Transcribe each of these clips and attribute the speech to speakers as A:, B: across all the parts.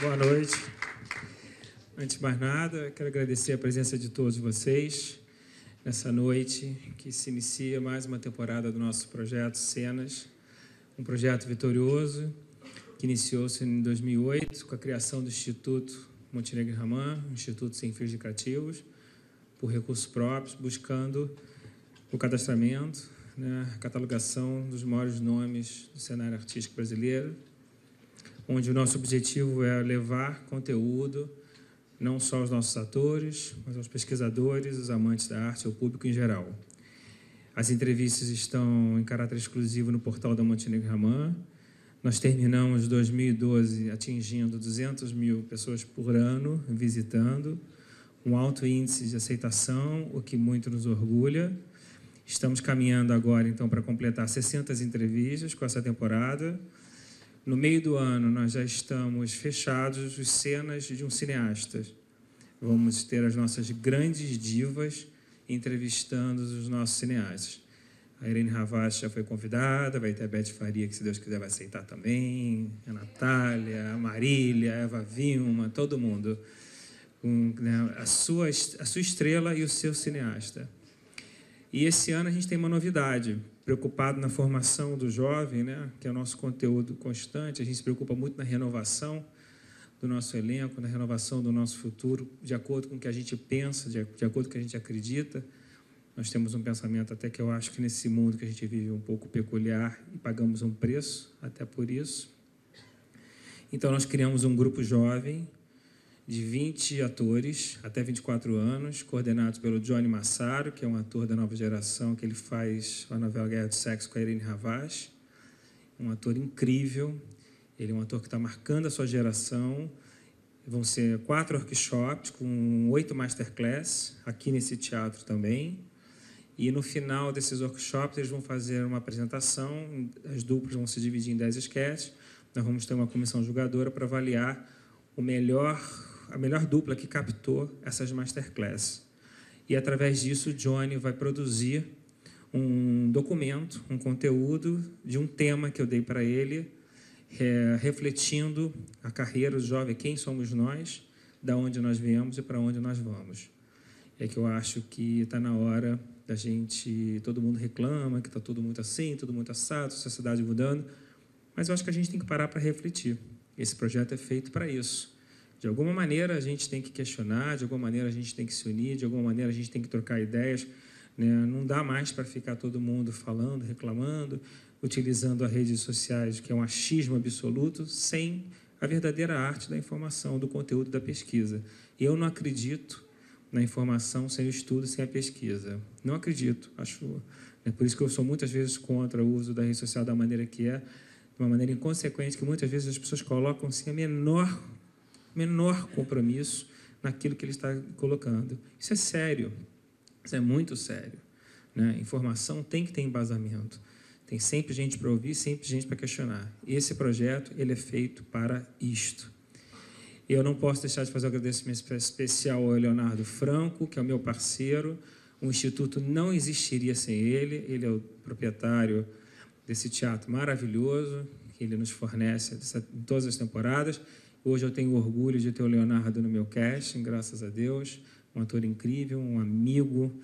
A: Boa noite. Antes de mais nada, quero agradecer a presença de todos vocês nessa noite que se inicia mais uma temporada do nosso projeto Cenas, um projeto vitorioso que iniciou-se em 2008 com a criação do Instituto Montenegro Raman, um instituto sem fins lucrativos, por recursos próprios, buscando o cadastramento, a catalogação dos maiores nomes do cenário artístico brasileiro, onde o nosso objetivo é levar conteúdo não só aos nossos atores, mas aos pesquisadores, os amantes da arte, ao público em geral. As entrevistas estão em caráter exclusivo no portal da Montenegro Raman. Nós terminamos 2012 atingindo 200 mil pessoas por ano visitando, um alto índice de aceitação, o que muito nos orgulha. Estamos caminhando agora, então, para completar 60 entrevistas com essa temporada. No meio do ano, nós já estamos fechados os cenas de um cineasta. Vamos ter as nossas grandes divas entrevistando os nossos cineastas. A Irene Havas já foi convidada, vai ter a Beth Faria, que, se Deus quiser, vai aceitar também, a Natália, a Marília, a Eva Vilma, todo mundo. A sua estrela e o seu cineasta. E esse ano a gente tem uma novidade, preocupado na formação do jovem, que é o nosso conteúdo constante. A gente se preocupa muito na renovação do nosso elenco, na renovação do nosso futuro, de acordo com o que a gente pensa, de acordo com o que a gente acredita. Nós temos um pensamento até que eu acho que nesse mundo que a gente vive um pouco peculiar e pagamos um preço até por isso. Então nós criamos um grupo jovem de 20 atores até 24 anos, coordenados pelo Johnny Massaro, que é um ator da nova geração, que ele faz a novela Guerra do Sexo com a Irene Havas, um ator incrível. Ele é um ator que está marcando a sua geração. Vão ser 4 workshops com 8 masterclass aqui nesse teatro também. E no final desses workshops eles vão fazer uma apresentação, as duplas vão se dividir em 10 sketches. Nós vamos ter uma comissão julgadora para avaliar a melhor dupla que captou essas masterclass. E, através disso, o Johnny vai produzir um documento, um conteúdo de um tema que eu dei para ele, refletindo a carreira do jovem, quem somos nós, da onde nós viemos e para onde nós vamos. É que eu acho que está na hora da gente... Todo mundo reclama que está tudo muito assim, tudo muito assado, a sociedade mudando, mas eu acho que a gente tem que parar para refletir. Esse projeto é feito para isso. De alguma maneira, a gente tem que questionar, de alguma maneira, a gente tem que se unir, de alguma maneira, a gente tem que trocar ideias. Não dá mais para ficar todo mundo falando, reclamando, utilizando as redes sociais, que é um achismo absoluto, sem a verdadeira arte da informação, do conteúdo da pesquisa. Eu não acredito na informação sem o estudo, sem a pesquisa. Não acredito. É por isso que eu sou muitas vezes contra o uso da rede social da maneira que é, de uma maneira inconsequente, que muitas vezes as pessoas colocam sem a menor compromisso naquilo que ele está colocando. Isso é sério, isso é muito sério. Informação tem que ter embasamento. Tem sempre gente para ouvir, sempre gente para questionar. Esse projeto ele é feito para isto. Eu não posso deixar de fazer um agradecimento especial ao Leonardo Franco, que é o meu parceiro. O Instituto não existiria sem ele. Ele é o proprietário desse teatro maravilhoso, que ele nos fornece em todas as temporadas. Hoje eu tenho orgulho de ter o Leonardo no meu casting, graças a Deus. Um ator incrível, um amigo.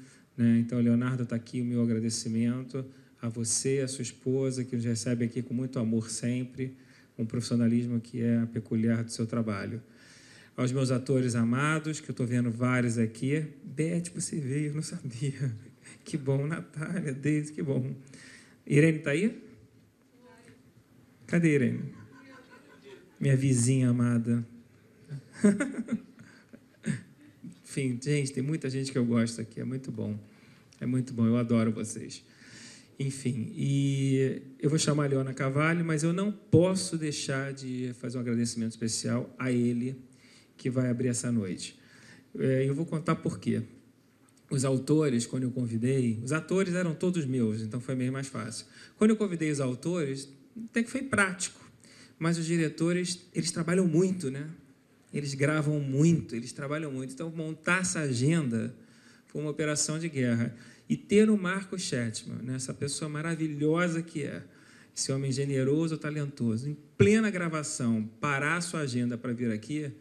A: Então, Leonardo, está aqui o meu agradecimento a você, a sua esposa, que nos recebe aqui com muito amor sempre, um profissionalismo que é peculiar do seu trabalho. Aos meus atores amados, que eu estou vendo vários aqui. Beth, você veio, eu não sabia. Que bom. Natália, Deise, que bom. Irene está aí? Cadê Irene? Minha vizinha amada. Enfim, gente, tem muita gente que eu gosto aqui. É muito bom. É muito bom. Eu adoro vocês. Enfim, e eu vou chamar a Leona Cavalli, mas eu não posso deixar de fazer um agradecimento especial a ele, que vai abrir essa noite. Eu vou contar por quê. Os autores, quando eu convidei... Os atores eram todos meus, então foi meio mais fácil. Quando eu convidei os autores, até que foi prático. Mas os diretores, eles trabalham muito, Eles gravam muito, eles trabalham muito. Então, montar essa agenda foi uma operação de guerra. E ter o Marco Chetman, essa pessoa maravilhosa que é, esse homem generoso, talentoso, em plena gravação, parar a sua agenda para vir aqui,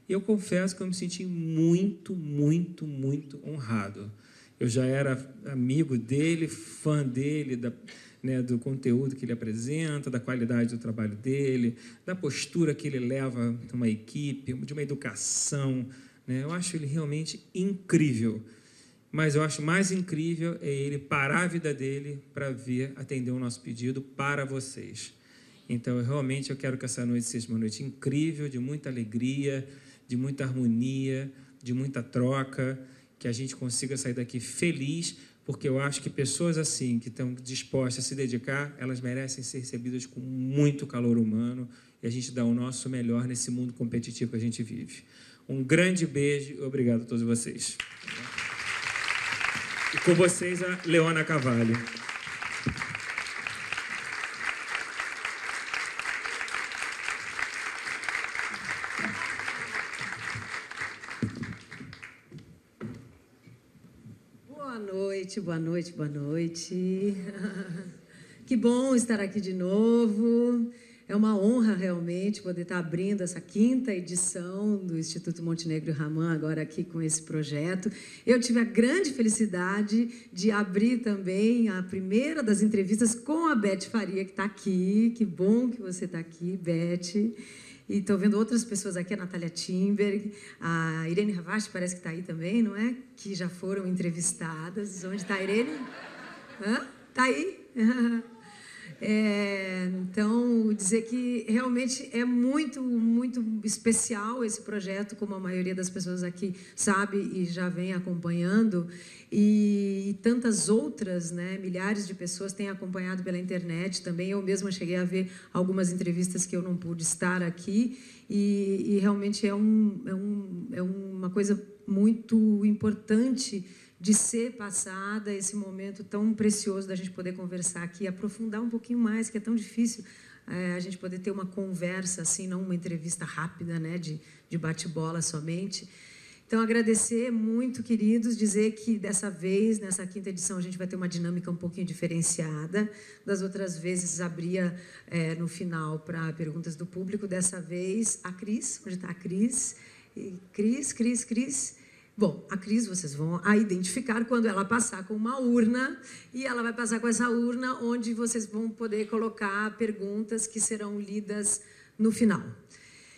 A: eu confesso que eu me senti muito, muito, muito honrado. Eu já era amigo dele, fã dele, do conteúdo que ele apresenta, da qualidade do trabalho dele, da postura que ele leva uma equipe, de uma educação. Eu acho ele realmente incrível. Mas eu acho mais incrível é ele parar a vida dele para vir atender o nosso pedido para vocês. Então, eu quero que essa noite seja uma noite incrível, de muita alegria, de muita harmonia, de muita troca, que a gente consiga sair daqui feliz, porque eu acho que pessoas assim, que estão dispostas a se dedicar, elas merecem ser recebidas com muito calor humano e a gente dá o nosso melhor nesse mundo competitivo que a gente vive. Um grande beijo e obrigado a todos vocês. E com vocês, a Leona Cavalli.
B: Boa noite, boa noite, boa noite. Que bom estar aqui de novo. É uma honra, realmente, poder estar abrindo essa 5ª edição do Instituto Montenegro Raman, agora aqui com esse projeto. Eu tive a grande felicidade de abrir também a primeira das entrevistas com a Beth Faria, que está aqui. Que bom que você está aqui, Beth. E estou vendo outras pessoas aqui, a Natália Timberg, a Irene Ravache parece que está aí também, não é? Que já foram entrevistadas. Onde está a Irene? Está aí? Então, dizer que realmente é muito, muito especial esse projeto, como a maioria das pessoas aqui sabe e já vem acompanhando, e tantas outras, milhares de pessoas têm acompanhado pela internet também. Eu mesma cheguei a ver algumas entrevistas que eu não pude estar aqui, e realmente é uma coisa muito importante de ser passada, esse momento tão precioso da gente poder conversar aqui, aprofundar um pouquinho mais, que é tão difícil a gente poder ter uma conversa assim, não uma entrevista rápida, de bate-bola somente. Então, agradecer muito, queridos, dizer que dessa vez, nessa 5ª edição, a gente vai ter uma dinâmica um pouquinho diferenciada. Das outras vezes, abria no final para perguntas do público. Dessa vez, a Cris, onde está a Cris? Cris. Bom, a Cris vocês vão a identificar quando ela passar com uma urna, e ela vai passar com essa urna onde vocês vão poder colocar perguntas que serão lidas no final.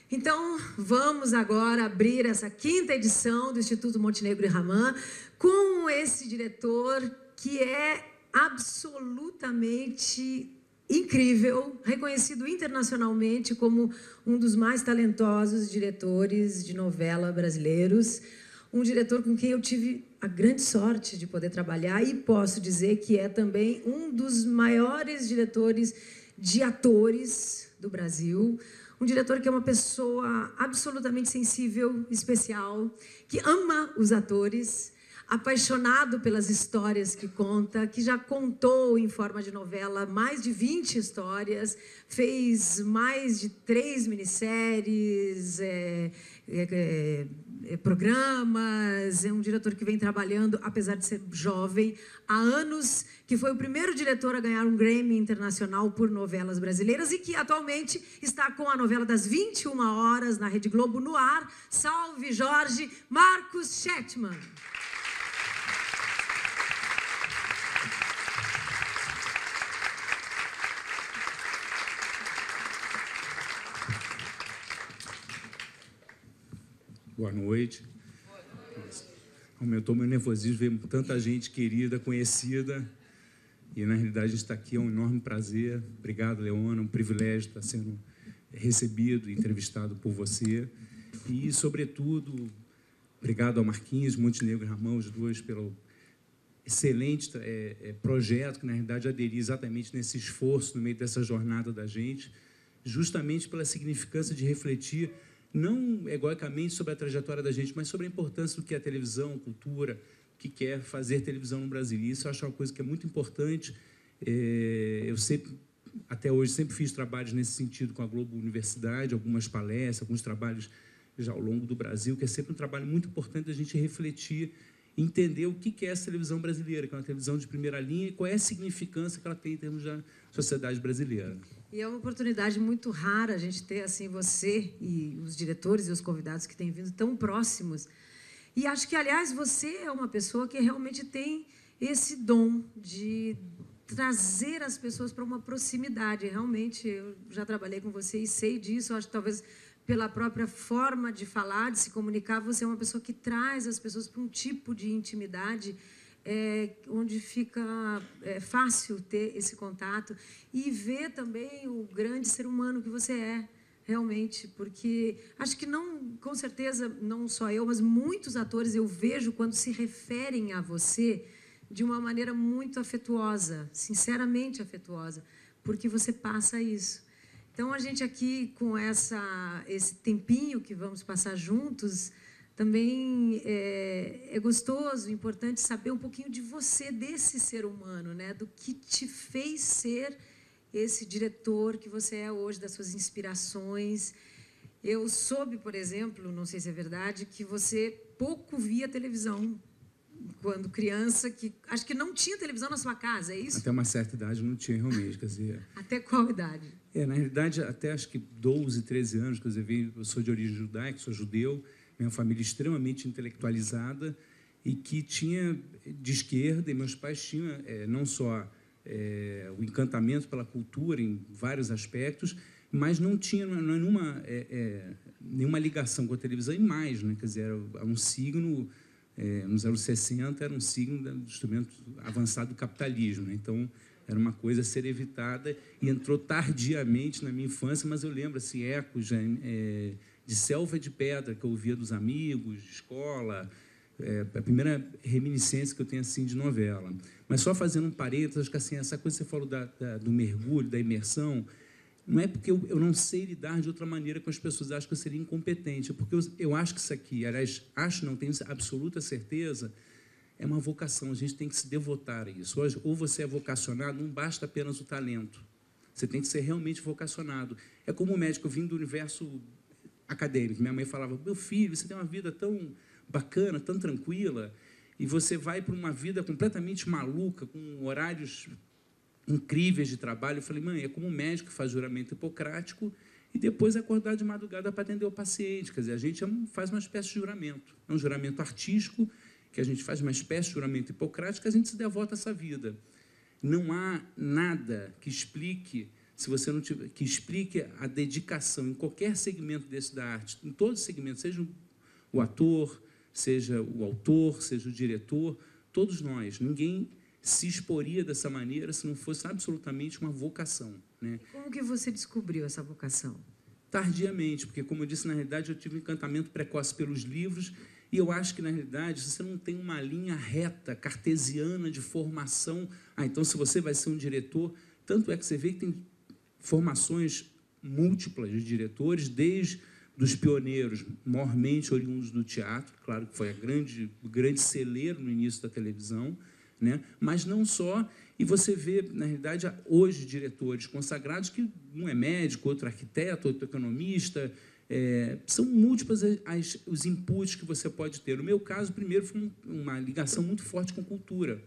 B: Então, vamos agora abrir essa 5ª edição do Instituto Montenegro Raman com esse diretor que é absolutamente incrível, reconhecido internacionalmente como um dos mais talentosos diretores de novela brasileiros. Um diretor com quem eu tive a grande sorte de poder trabalhar e posso dizer que é também um dos maiores diretores de atores do Brasil. Um diretor que é uma pessoa absolutamente sensível, especial, que ama os atores, apaixonado pelas histórias que conta, que já contou em forma de novela mais de 20 histórias, fez mais de 3 minisséries, programas. É um diretor que vem trabalhando, apesar de ser jovem, há anos, que foi o primeiro diretor a ganhar um Grammy internacional por novelas brasileiras e que atualmente está com a novela das 21 horas na Rede Globo no ar. Salve, Jorge! Marcos Chetman.
C: Boa noite. Aumentou meu nervosismo, veio tanta gente querida, conhecida, e na realidade a gente está aqui, é um enorme prazer. Obrigado, Leona, um privilégio estar sendo recebido, entrevistado por você, e sobretudo, obrigado ao Marquinhos, Montenegro Raman, os dois, pelo excelente projeto, que na realidade aderi exatamente nesse esforço, no meio dessa jornada da gente, justamente pela significância de refletir não egoicamente sobre a trajetória da gente, mas sobre a importância do que é a televisão, cultura, o que é fazer televisão no Brasil. E isso eu acho uma coisa que é muito importante. Eu sempre, até hoje, sempre fiz trabalhos nesse sentido com a Globo Universidade, algumas palestras, alguns trabalhos já ao longo do Brasil, que é sempre um trabalho muito importante da gente refletir entender o que é essa televisão brasileira, que é uma televisão de primeira linha, e qual é a significância que ela tem em termos da sociedade brasileira.
B: E é uma oportunidade muito rara a gente ter assim você e os diretores e os convidados que têm vindo tão próximos. E acho que, aliás, você é uma pessoa que realmente tem esse dom de trazer as pessoas para uma proximidade. Realmente, eu já trabalhei com você e sei disso. Eu acho que talvez pela própria forma de falar, de se comunicar, você é uma pessoa que traz as pessoas para um tipo de intimidade onde fica fácil ter esse contato e ver também o grande ser humano que você é, realmente, porque acho que não, com certeza, não só eu, mas muitos atores eu vejo quando se referem a você de uma maneira muito afetuosa, sinceramente afetuosa, porque você passa isso. Então, a gente aqui, com esse tempinho que vamos passar juntos, também é gostoso, importante saber um pouquinho de você, desse ser humano, né? Do que te fez ser esse diretor que você é hoje, das suas inspirações. Eu soube, por exemplo, não sei se é verdade, que você pouco via televisão quando criança, que acho que não tinha televisão na sua casa, é isso?
C: Até uma certa idade não tinha realmente, quer dizer...
B: Até qual idade?
C: Na realidade, até acho que 12, 13 anos, quer dizer, eu sou de origem judaica, sou judeu, minha família extremamente intelectualizada e que tinha de esquerda, e meus pais tinham não só o encantamento pela cultura em vários aspectos, mas não tinha nenhuma ligação com a televisão e mais, né? Quer dizer, era um signo, nos anos 60, era um signo do instrumento avançado do capitalismo, né? Então, era uma coisa a ser evitada e entrou tardiamente na minha infância, mas eu lembro assim, ecos de Selva de Pedra, que eu ouvia dos amigos, de escola, a primeira reminiscência que eu tenho assim, de novela. Mas só fazendo um parênteses, acho que assim, essa coisa que você falou do mergulho, da imersão, não é porque eu não sei lidar de outra maneira com as pessoas, acho que eu seria incompetente, é porque eu acho que isso aqui, aliás, não tenho absoluta certeza, é uma vocação, a gente tem que se devotar a isso. Hoje, ou você é vocacionado, não basta apenas o talento, você tem que ser realmente vocacionado. É como o médico, eu vim do universo acadêmico, minha mãe falava, meu filho, você tem uma vida tão bacana, tão tranquila, e você vai para uma vida completamente maluca, com horários incríveis de trabalho. Eu falei, mãe, é como um médico que faz juramento hipocrático e depois acordar de madrugada para atender o paciente. Quer dizer, a gente faz uma espécie de juramento. É um juramento artístico, que a gente faz uma espécie de juramento hipocrático, que a gente se devota a essa vida. Não há nada que explique, se você não tiver, que explique a dedicação em qualquer segmento desse da arte, em todos os segmentos, seja o ator, seja o autor, seja o diretor, todos nós, ninguém se exporia dessa maneira se não fosse absolutamente uma vocação, né?
B: Como que você descobriu essa vocação?
C: Tardiamente, porque, como eu disse, na realidade, eu tive um encantamento precoce pelos livros e eu acho que, na realidade, se você não tem uma linha reta, cartesiana de formação, então, se você vai ser um diretor, tanto é que você vê que tem formações múltiplas de diretores, desde dos pioneiros, maiormente oriundos do teatro, claro que foi o grande celeiro no início da televisão, né? Mas não só, e você vê, na realidade, hoje, diretores consagrados, que um é médico, outro arquiteto, outro economista, são múltiplos os inputs que você pode ter. No meu caso, primeiro, foi uma ligação muito forte com cultura,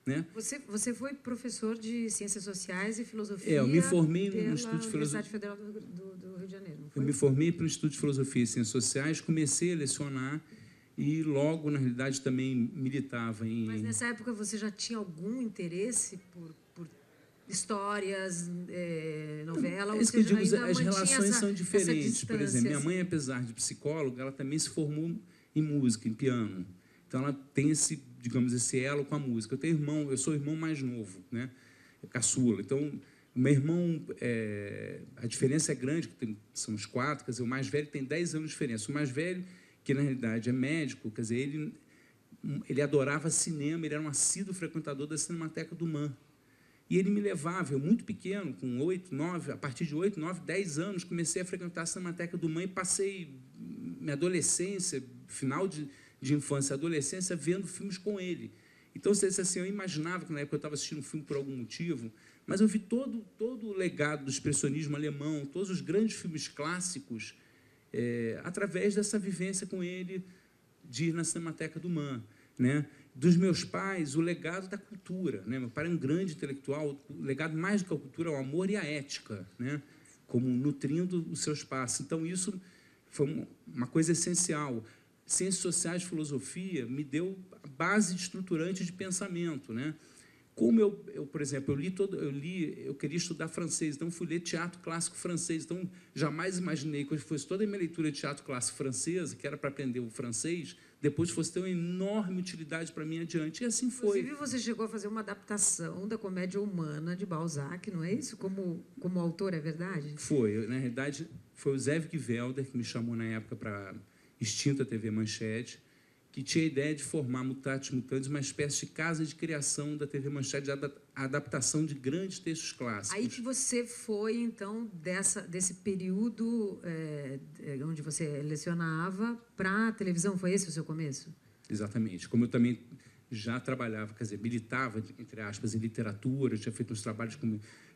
C: né?
B: Você foi professor de Ciências Sociais e Filosofia
C: eu me formei no
B: Instituto de Universidade Federal do Rio de Janeiro, não foi?
C: Eu me formei para o Instituto de Filosofia e Ciências Sociais, comecei a lecionar e logo, na realidade, também militava em...
B: Mas nessa época você já tinha algum interesse por histórias, novela?
C: É isso que eu digo, as relações são diferentes. Por exemplo, minha mãe, apesar de psicóloga, ela também se formou em música, em piano. Então, ela tem esse, digamos, esse elo com a música. Eu sou o irmão mais novo, né? Caçula. Então, o meu irmão, a diferença é grande, somos 4, quer dizer, o mais velho tem 10 anos de diferença. O mais velho, que na realidade é médico, quer dizer, ele adorava cinema, ele era um assíduo frequentador da Cinemateca do MAN. E ele me levava, eu muito pequeno, com 8, 9, a partir de 8, 9, 10 anos, comecei a frequentar a Cinemateca do MAN e passei minha adolescência, final de infância e adolescência, vendo filmes com ele. Então, assim, eu imaginava que na época eu estava assistindo um filme por algum motivo, mas eu vi todo o legado do expressionismo alemão, todos os grandes filmes clássicos, através dessa vivência com ele, de ir na Cinemateca do MAN. né? Dos meus pais, o legado da cultura, né? Meu pai era um grande intelectual, o legado mais do que a cultura é o amor e a ética, né? Como nutrindo o seu espaço. Então, isso foi uma coisa essencial. Ciências sociais, filosofia, me deu a base estruturante de pensamento, né? Como por exemplo, eu queria estudar francês, então fui ler teatro clássico francês, então jamais imaginei que fosse toda a minha leitura de teatro clássico francês, que era para aprender o francês, depois fosse ter uma enorme utilidade para mim adiante, e assim foi.
B: Inclusive, você chegou a fazer uma adaptação da Comédia Humana de Balzac, não é isso? Como autor, é verdade?
C: Foi, na realidade, foi o Zé Welder que me chamou na época para extinta TV Manchete, que tinha a ideia de formar Mutatis Mutandis, uma espécie de casa de criação da TV Manchete, de adaptação de grandes textos clássicos.
B: Aí que você foi, então, desse período onde você lecionava para a televisão, foi esse o seu começo?
C: Exatamente. Como eu também já trabalhava, quer dizer, militava, entre aspas, em literatura, eu tinha feito uns trabalhos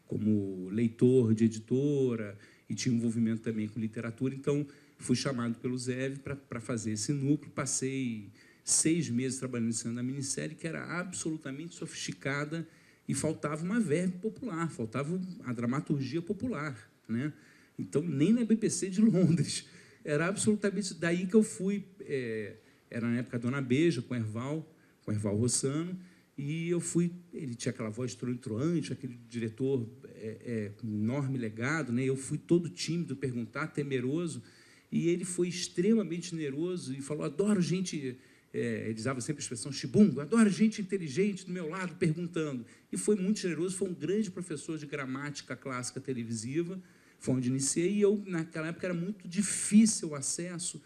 C: como leitor de editora e tinha envolvimento também com literatura, então fui chamado pelo ZEV para fazer esse núcleo. Passei 6 meses trabalhando em cima da minissérie, que era absolutamente sofisticada e faltava uma verve popular, faltava a dramaturgia popular, né? Então, nem na BBC de Londres. Era absolutamente... Daí que eu fui... era na época Dona Beija, com Erval Rossano, e eu fui... Ele tinha aquela voz troante, aquele diretor com enorme legado, né? Eu fui todo tímido, perguntar, temeroso, e ele foi extremamente generoso e falou: adoro gente, ele usava sempre a expressão chibungo, adoro gente inteligente do meu lado perguntando. E foi muito generoso, foi um grande professor de gramática clássica televisiva, foi onde iniciei, e eu, naquela época, era muito difícil o acesso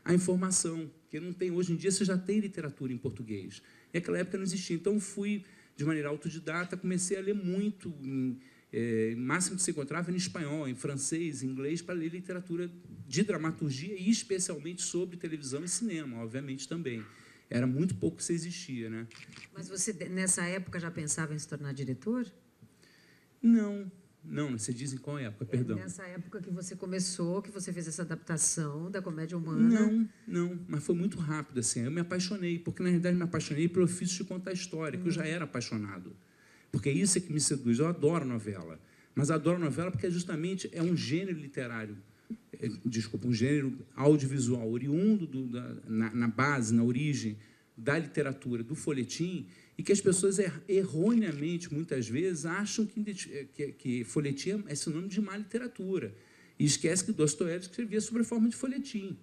C: à informação, que não tem hoje em dia, você já tem literatura em português. E naquela época não existia. Então, fui, de maneira autodidata, comecei a ler muito, o máximo que se encontrava em espanhol, em francês, em inglês, para ler literatura de dramaturgia e especialmente sobre televisão e cinema, obviamente também. Era muito pouco que isso existia, né?
B: Mas você, nessa época, já pensava em se tornar diretor?
C: Não, você diz em qual época, perdão?
B: Nessa época que você começou, que você fez essa adaptação da Comédia Humana?
C: Não, mas foi muito rápido, assim. Eu me apaixonei, porque, na realidade, me apaixonei pelo ofício de contar história, que eu já era apaixonado. Porque isso é que me seduz. Eu adoro novela, mas adoro novela porque justamente é um gênero literário, um gênero audiovisual oriundo na base, na origem da literatura, do folhetim, e que as pessoas erroneamente, muitas vezes, acham que folhetim é sinônimo de má literatura, e esquece que Dostoiévski escrevia sobre a forma de folhetim,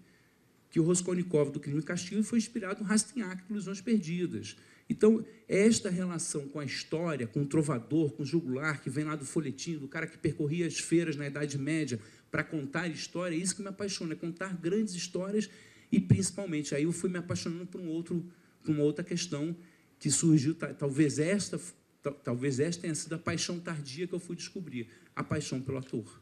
C: que o Raskolnikov, do Crime e Castigo, foi inspirado no Rastignac, de Ilusões Perdidas. Então, esta relação com a história, com o trovador, com o jugular, que vem lá do folhetim, do cara que percorria as feiras na Idade Média para contar história, é isso que me apaixona, é contar grandes histórias e, principalmente, aí eu fui me apaixonando por uma outra questão que surgiu, talvez esta tenha sido a paixão tardia que eu fui descobrir, a paixão pelo ator,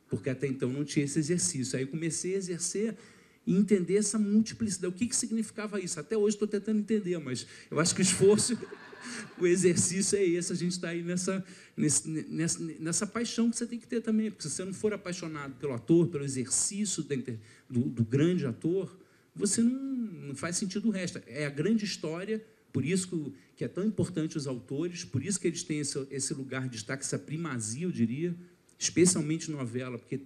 C: porque até então não tinha esse exercício. Aí eu comecei a exercer e entender essa multiplicidade. O que significava isso? Até hoje estou tentando entender, mas eu acho que o esforço, o exercício é esse. A gente está aí nessa paixão que você tem que ter também, porque se você não for apaixonado pelo ator, pelo exercício do grande ator, você não faz sentido o resto. É a grande história, por isso que é tão importante os autores, por isso que eles têm esse lugar de destaque, essa primazia, eu diria, especialmente novela, porque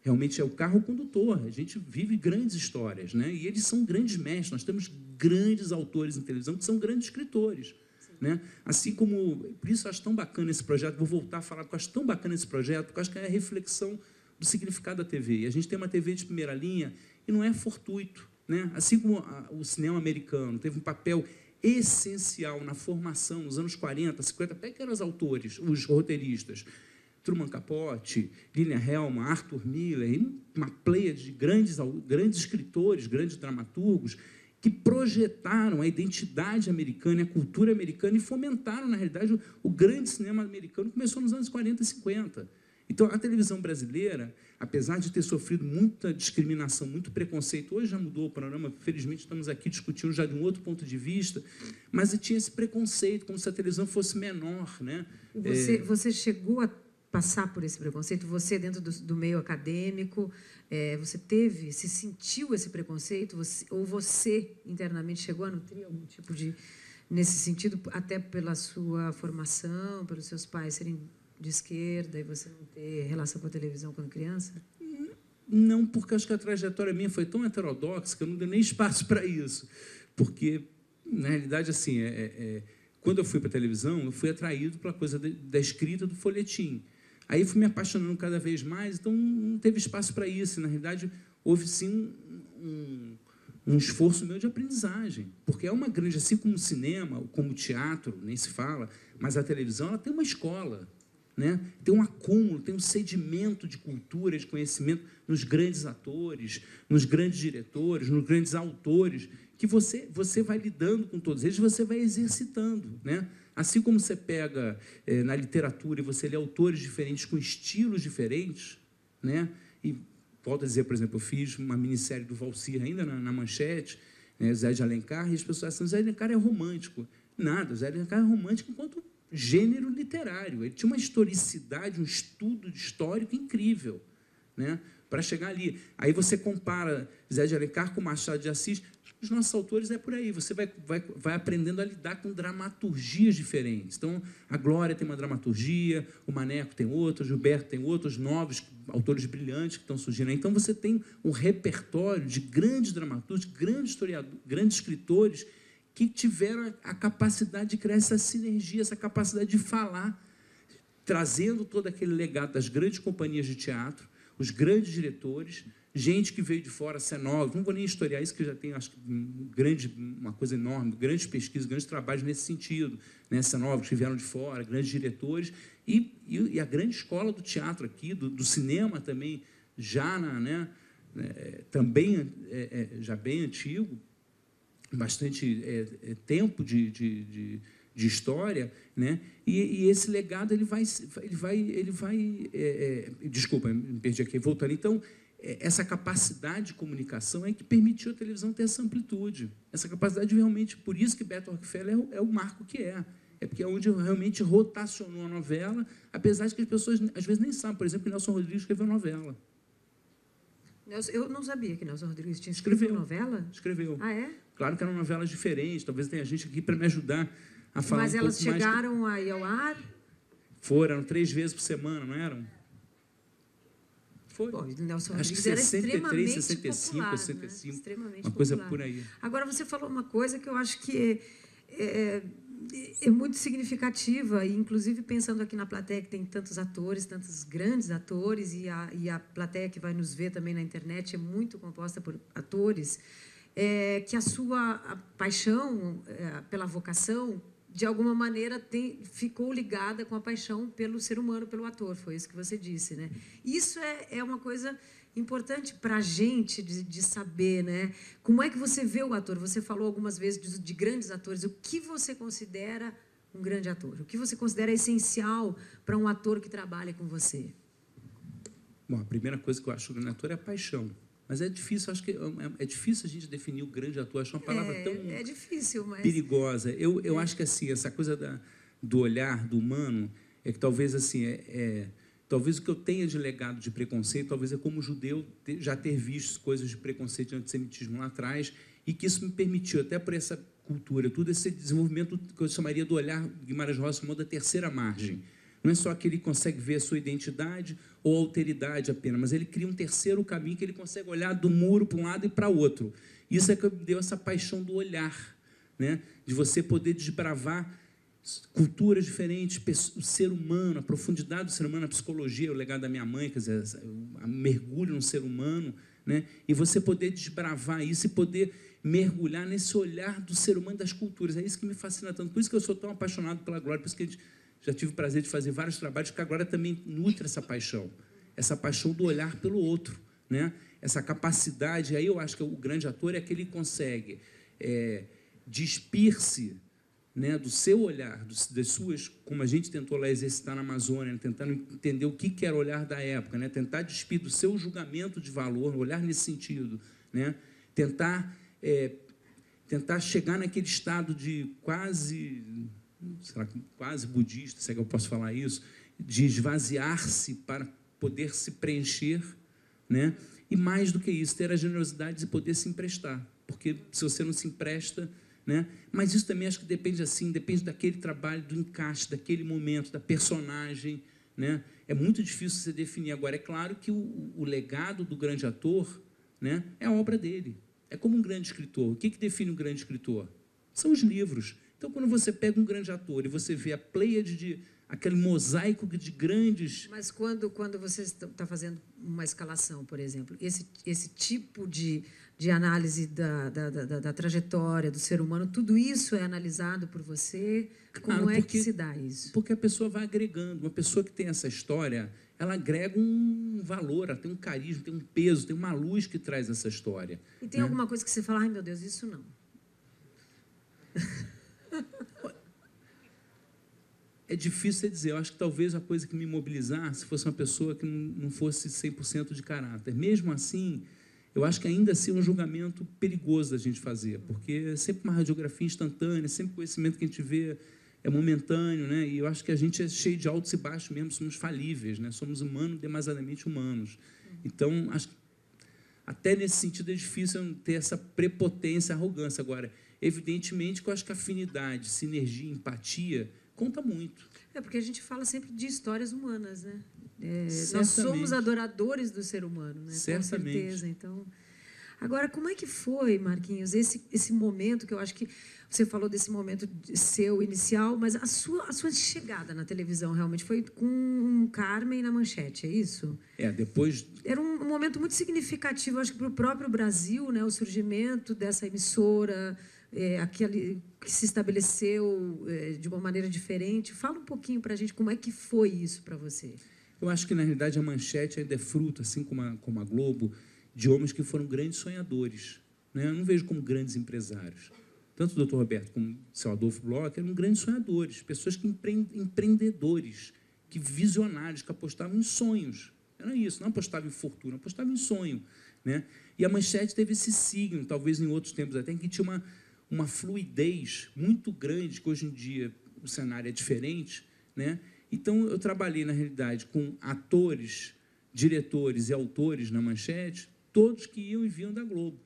C: realmente é o carro condutor. A gente vive grandes histórias, né? E eles são grandes mestres. Nós temos grandes autores em televisão que são grandes escritores, né? Assim como... Por isso eu acho tão bacana esse projeto. Vou voltar a falar, porque eu acho tão bacana esse projeto, porque eu acho que é a reflexão do significado da TV. E a gente tem uma TV de primeira linha e não é fortuito, né? Assim como o cinema americano teve um papel essencial na formação nos anos 40, 50, até que eram os autores, os roteiristas, Truman Capote, Lillian Hellman, Arthur Miller, e uma pleia de grandes escritores, grandes dramaturgos, que projetaram a identidade americana, a cultura americana e fomentaram, na realidade, o grande cinema americano, começou nos anos 40 e 50. Então, a televisão brasileira, apesar de ter sofrido muita discriminação, muito preconceito, hoje já mudou o panorama, felizmente estamos aqui discutindo já de um outro ponto de vista, mas tinha esse preconceito, como se a televisão fosse menor, né?
B: Você chegou a passar por esse preconceito? Você, dentro do meio acadêmico, se sentiu esse preconceito? Ou você, internamente, chegou a nutrir algum tipo de... Nesse sentido, até pela sua formação, pelos seus pais serem de esquerda e você não ter relação com a televisão quando criança?
C: Não, porque acho que a trajetória minha foi tão heterodoxa que eu não dei nem espaço para isso. Porque, na realidade, assim, quando eu fui para a televisão, eu fui atraído pela coisa da escrita, do folhetim. Aí fui me apaixonando cada vez mais, então não teve espaço para isso. Na realidade, houve, sim, um esforço meu de aprendizagem, porque é uma grande, assim como o cinema, como o teatro, nem se fala, mas a televisão ela tem uma escola, né? Tem um acúmulo, tem um sedimento de cultura, de conhecimento nos grandes atores, nos grandes diretores, nos grandes autores, que você vai lidando com todos eles, você vai exercitando, né? Assim como você pega na literatura e você lê autores diferentes com estilos diferentes, né? E volto a dizer, por exemplo, eu fiz uma minissérie do Valsir ainda na Manchete, né, Zé de Alencar, e as pessoas acham que Zé de Alencar é romântico. Nada, Zé de Alencar é romântico enquanto gênero literário. Ele tinha uma historicidade, um estudo histórico incrível, né, para chegar ali. Aí você compara Zé de Alencar com Machado de Assis, os nossos autores é por aí, você vai aprendendo a lidar com dramaturgias diferentes. Então, a Glória tem uma dramaturgia, o Maneco tem outra, o Gilberto tem outros novos autores brilhantes que estão surgindo. Então, você tem um repertório de grandes dramaturgos, grandes historiadores, grandes escritores que tiveram a capacidade de criar essa sinergia, essa capacidade de falar, trazendo todo aquele legado das grandes companhias de teatro, os grandes diretores, gente que veio de fora, cenógrafo, não vou nem historiar isso, que já tem, acho que, uma coisa enorme, grandes pesquisas, grandes trabalhos nesse sentido, né? Cenógrafos que vieram de fora, grandes diretores, e a grande escola do teatro aqui, do cinema também, já também já bem antigo, bastante tempo de história, né? E esse legado ele vai desculpa, me perdi aqui, voltando. Então, essa capacidade de comunicação é que permitiu a televisão ter essa amplitude, essa capacidade realmente, por isso que Beto Rockefeller é o marco que é porque é onde realmente rotacionou a novela, apesar de que as pessoas às vezes nem sabem, por exemplo, que Nelson Rodrigues escreveu novela.
B: Eu não sabia que Nelson Rodrigues tinha escrito novela?
C: Escreveu.
B: Ah, é?
C: Claro que eram novelas diferentes, talvez tenha gente aqui para me ajudar a falar.
B: Mas elas chegaram aí ao ar?
C: Foram 3 vezes por semana, não eram? Foi.
B: Bom, Nelson
C: Acho que
B: Rodrigues era
C: 63,
B: extremamente
C: 65,
B: popular,
C: 65.
B: né? Extremamente
C: uma coisa
B: popular.
C: por aí.
B: Agora, você falou uma coisa que eu acho que é muito significativa, e inclusive pensando aqui na plateia, que tem tantos atores, tantos grandes atores, e a plateia que vai nos ver também na internet é muito composta por atores, que a sua paixão pela vocação, de alguma maneira, ficou ligada com a paixão pelo ser humano, pelo ator. Foi isso que você disse, né? Isso é uma coisa importante para a gente de saber, né? Como é que você vê o ator? Você falou algumas vezes de grandes atores. O que você considera um grande ator? O que você considera essencial para um ator que trabalha com você?
C: Bom, a primeira coisa que eu acho do grande ator é a paixão. Mas é difícil, acho que é difícil a gente definir o grande ator. Acho uma palavra tão
B: difícil, mas
C: perigosa. Eu acho que assim, essa coisa do olhar do humano é que talvez assim talvez o que eu tenha de legado de preconceito, talvez é como judeu já ter visto coisas de preconceito e antissemitismo lá atrás, e que isso me permitiu, até por essa cultura, todo esse desenvolvimento que eu chamaria do olhar, Guimarães Rosa chamou da terceira margem. Não é só que ele consegue ver a sua identidade ou alteridade apenas, mas ele cria um terceiro caminho que ele consegue olhar do muro para um lado e para o outro. Isso é que deu essa paixão do olhar, né? De você poder desbravar culturas diferentes, o ser humano, a profundidade do ser humano, a psicologia, o legado da minha mãe, quer dizer, o mergulho no ser humano, né? E você poder desbravar isso e poder mergulhar nesse olhar do ser humano, das culturas. É isso que me fascina tanto. Por isso que eu sou tão apaixonado pela Glória, por isso que a gente já tive o prazer de fazer vários trabalhos, que a Glória também nutre essa paixão do olhar pelo outro, né? Essa capacidade. Aí eu acho que o grande ator é que ele consegue despir-se, né, do seu olhar, das suas, como a gente tentou lá exercitar na Amazônia, tentando entender o que era o olhar da época, né? Tentar despir do seu julgamento de valor, olhar nesse sentido, né? Tentar chegar naquele estado de quase budista, se é que eu posso falar isso, de esvaziar-se para poder se preencher, né? E mais do que isso, ter a generosidade de poder se emprestar, porque se você não se empresta, né? Mas isso também acho que depende daquele trabalho, do encaixe, daquele momento, da personagem, né? É muito difícil você definir. Agora, é claro que o legado do grande ator, né, é a obra dele. É como um grande escritor. O que define um grande escritor? São os livros. Então, quando você pega um grande ator e você vê a pleiade aquele mosaico de grandes...
B: Mas quando você está fazendo uma escalação, por exemplo, esse tipo de análise da trajetória do ser humano, tudo isso é analisado por você? Como é que se dá isso?
C: Porque a pessoa vai agregando. Uma pessoa que tem essa história, ela agrega um valor, ela tem um carisma, tem um peso, tem uma luz que traz essa história.
B: E tem alguma coisa que você fala, ai, meu Deus, isso não.
C: É difícil dizer. Eu acho que talvez a coisa que me mobilizasse fosse uma pessoa que não fosse 100% de caráter. Mesmo assim, eu acho que ainda assim é um julgamento perigoso da gente fazer, porque é sempre uma radiografia instantânea, sempre o conhecimento que a gente vê é momentâneo, né? E eu acho que a gente é cheio de altos e baixos mesmo, somos falíveis, né? Somos humanos, demasiadamente humanos. Então, acho que até nesse sentido é difícil ter essa prepotência, arrogância. Agora, evidentemente que eu acho que afinidade, sinergia, empatia conta muito.
B: É porque a gente fala sempre de histórias humanas, né? Nós somos adoradores do ser humano, né?
C: Certamente.
B: Com certeza. Então, agora, como é que foi, Marquinhos, esse momento que eu acho que você falou desse momento seu inicial, mas a sua chegada na televisão realmente foi com um Carmen na Manchete, é isso?
C: Depois...
B: Era um momento muito significativo, acho que para o próprio Brasil, né? O surgimento dessa emissora, aquele que se estabeleceu de uma maneira diferente. Fala um pouquinho para a gente como é que foi isso para você.
C: Eu acho que, na realidade, a Manchete ainda é fruto, assim como a Globo, de homens que foram grandes sonhadores, né? Eu não vejo como grandes empresários. Tanto o Dr. Roberto como o seu Adolfo Bloch eram grandes sonhadores, pessoas que empreendedores, que visionários, que apostavam em sonhos. Era isso, não apostavam em fortuna, apostavam em sonho, né? E a Manchete teve esse signo, talvez em outros tempos até, que tinha uma fluidez muito grande, que hoje em dia o cenário é diferente, né? Então, eu trabalhei, na realidade, com atores, diretores e autores na Manchete, todos que iam e vinham da Globo,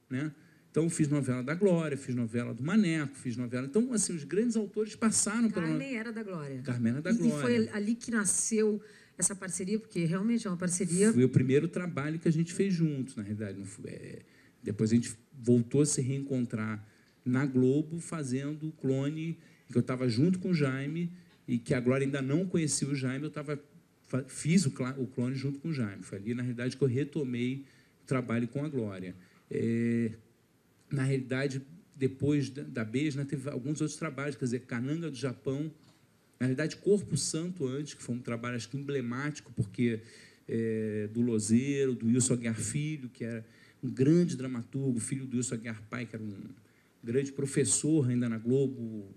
C: né? Então, fiz novela da Glória, fiz novela do Maneco, fiz novela... Então, assim, os grandes autores passaram pela...
B: Carmen era da Glória.
C: Carmen era da Glória.
B: E foi ali que nasceu essa parceria, porque realmente é uma parceria...
C: Foi o primeiro trabalho que a gente fez juntos, na realidade. Não foi, depois a gente voltou a se reencontrar na Globo, fazendo o Clone, que eu estava junto com o Jaime, e que a Glória ainda não conhecia o Jaime, fiz o Clone junto com o Jaime. Foi ali, na realidade, que eu retomei o trabalho com a Glória. Na realidade, depois da Beijo, teve alguns outros trabalhos, quer dizer, Cananga do Japão, na realidade, Corpo Santo antes, que foi um trabalho, acho que emblemático, porque do Lozeiro, do Wilson Aguiar Filho, que era um grande dramaturgo, filho do Wilson Aguiar Pai, que era um grande professor ainda na Globo.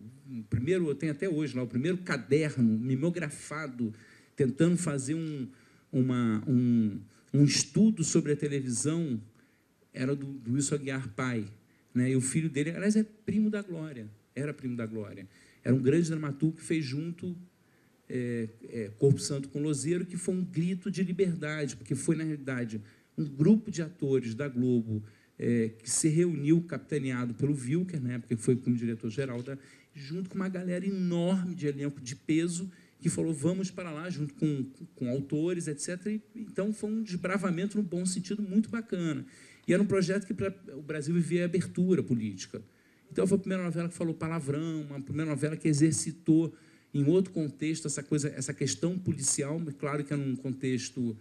C: Eu tenho até hoje lá, o primeiro caderno mimografado, tentando fazer um estudo sobre a televisão, era do Wilson Aguiar Pai, né? E o filho dele, aliás, era primo da Glória. Era um grande dramaturgo que fez junto Corpo Santo com Lozeiro, que foi um grito de liberdade, porque foi, na realidade, um grupo de atores da Globo que se reuniu, capitaneado pelo Wilker, na época que foi como diretor-geral, junto com uma galera enorme de elenco de peso, que falou, vamos para lá, junto com autores, etc. E, então, foi um desbravamento, no bom sentido, muito bacana. E era um projeto que o Brasil vivia abertura política. Então, foi a primeira novela que falou palavrão, uma primeira novela que exercitou, em outro contexto, essa questão policial, mas claro que era um contexto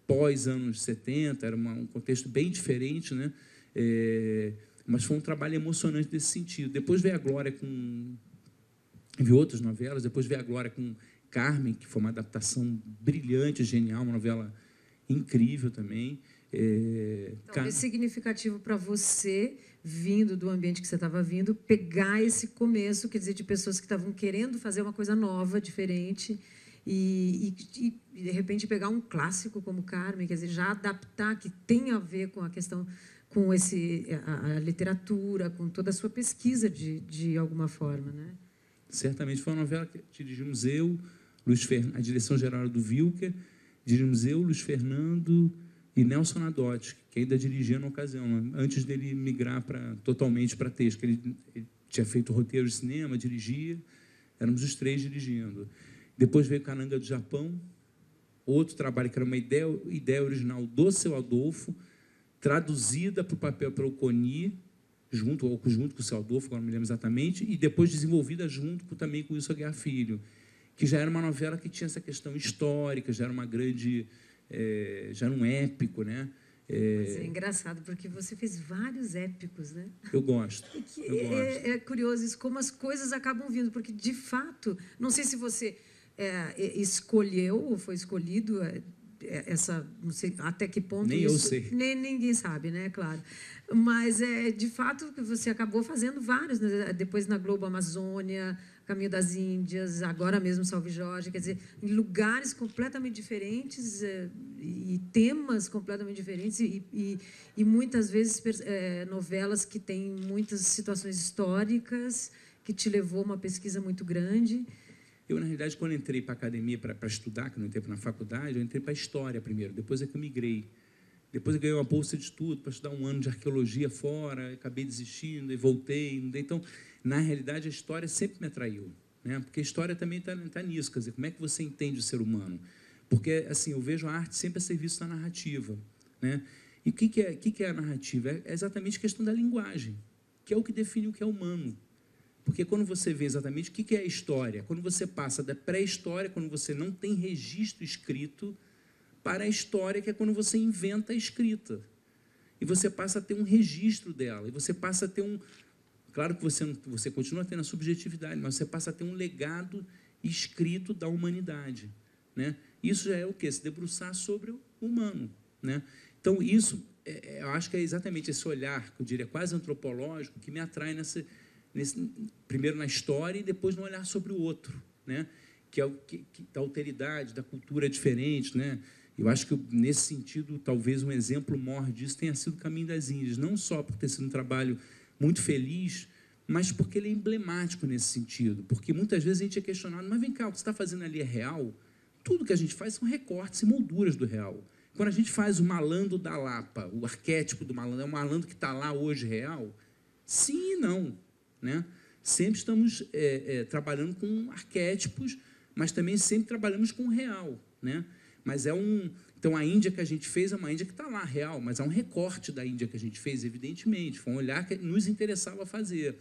C: pós-anos 70, era um contexto bem diferente, né? Mas foi um trabalho emocionante nesse sentido. Depois veio a Glória vi outras novelas, depois veio a Glória com Carmen, que foi uma adaptação brilhante, genial, uma novela incrível também.
B: Talvez significativo para você, vindo do ambiente que você estava vindo, pegar esse começo, quer dizer, de pessoas que estavam querendo fazer uma coisa nova, diferente, e de repente pegar um clássico como Carmen, quer dizer, já adaptar, que tem a ver com a questão, com a literatura, com toda a sua pesquisa de alguma forma, né?
C: Certamente foi uma novela que dirigimos eu, a direção-geral era do Wilker, diríamos eu, Luiz Fernando e Nelson Nadotti, que ainda dirigia na ocasião, antes dele migrar totalmente para texto, que ele tinha feito roteiro de cinema, dirigia, éramos os 3 dirigindo. Depois veio Kananga do Japão, outro trabalho que era uma ideia original do Seu Adolfo, traduzida para o papel pelo Coni, junto com o Seu Adolfo, agora não me lembro exatamente, e depois desenvolvida também com Wilson Aguiar Filho, que já era uma novela que tinha essa questão histórica, já era uma grande... já era um épico, né?
B: Mas é engraçado, porque você fez vários épicos, né?
C: Eu gosto.
B: É curioso isso, como as coisas acabam vindo, porque, de fato, não sei se você escolheu ou foi escolhido não sei até que ponto
C: nem
B: isso...
C: eu sei.
B: Nem ninguém sabe, né? Claro. Mas, de fato, você acabou fazendo vários, né? Depois na Globo Amazônia, Caminho das Índias, agora mesmo Salve Jorge, quer dizer, em lugares completamente diferentes e temas completamente diferentes e muitas vezes novelas que têm muitas situações históricas que te levou a uma pesquisa muito grande.
C: Eu, na realidade, quando entrei para a academia para estudar, que eu não entrei na faculdade, eu entrei para a história primeiro, depois é que eu migrei. Depois eu ganhei uma bolsa de estudo para estudar um ano de arqueologia fora, acabei desistindo e voltei. Então, na realidade, a história sempre me atraiu, né? Porque a história também está nisso, quer dizer, como é que você entende o ser humano? Porque, assim, eu vejo a arte sempre a serviço da narrativa, né? E o que é a narrativa? É exatamente a questão da linguagem, que é o que define o que é humano. Porque quando você vê exatamente o que é a história, quando você passa da pré-história, quando você não tem registro escrito, para a história, que é quando você inventa a escrita. E você passa a ter um registro dela, e você passa a ter um... Claro que você continua tendo a subjetividade, mas você passa a ter um legado escrito da humanidade, né? Isso já é o quê? Se debruçar sobre o humano, né? Então, isso, eu acho que é exatamente esse olhar, que eu diria quase antropológico, que me atrai primeiro na história e depois no olhar sobre o outro, né? Que é o da alteridade, da cultura diferente, né? Eu acho que, nesse sentido, talvez um exemplo maior disso tenha sido o Caminho das Índias, não só por ter sido um trabalho muito feliz, mas porque ele é emblemático nesse sentido, porque muitas vezes a gente é questionado, mas vem cá, o que você está fazendo ali é real? Tudo que a gente faz são recortes e molduras do real. Quando a gente faz o malandro da Lapa, o arquétipo do malandro, é o malandro que está lá hoje real? Sim e não, né? Sempre estamos trabalhando com arquétipos, mas também sempre trabalhamos com o real, né? Mas então, a Índia que a gente fez é uma Índia que está lá, real, mas há um recorte da Índia que a gente fez, evidentemente. Foi um olhar que nos interessava fazer.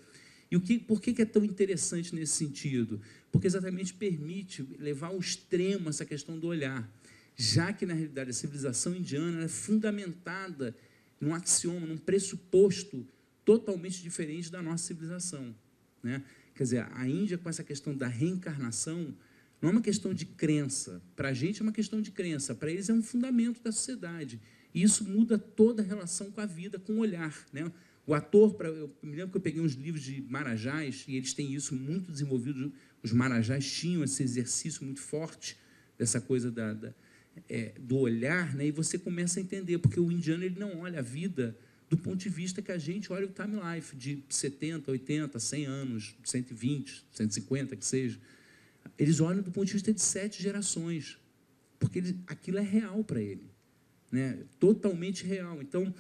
C: E por que é tão interessante nesse sentido? Porque exatamente permite levar ao extremo essa questão do olhar, já que, na realidade, a civilização indiana é fundamentada num axioma, num pressuposto totalmente diferente da nossa civilização, né? Quer dizer, a Índia, com essa questão da reencarnação, não é uma questão de crença. Para a gente é uma questão de crença. Para eles é um fundamento da sociedade. E isso muda toda a relação com a vida, com o olhar, né? O ator, eu me lembro que eu peguei uns livros de marajás, e eles têm isso muito desenvolvido. Os marajás tinham esse exercício muito forte, dessa coisa do olhar, né? E você começa a entender, porque o indiano ele não olha a vida do ponto de vista que a gente olha o time life, de 70, 80, 100 anos, 120, 150, que seja. Eles olham do ponto de vista de 7 gerações, porque aquilo é real para ele, né? Totalmente real. Então,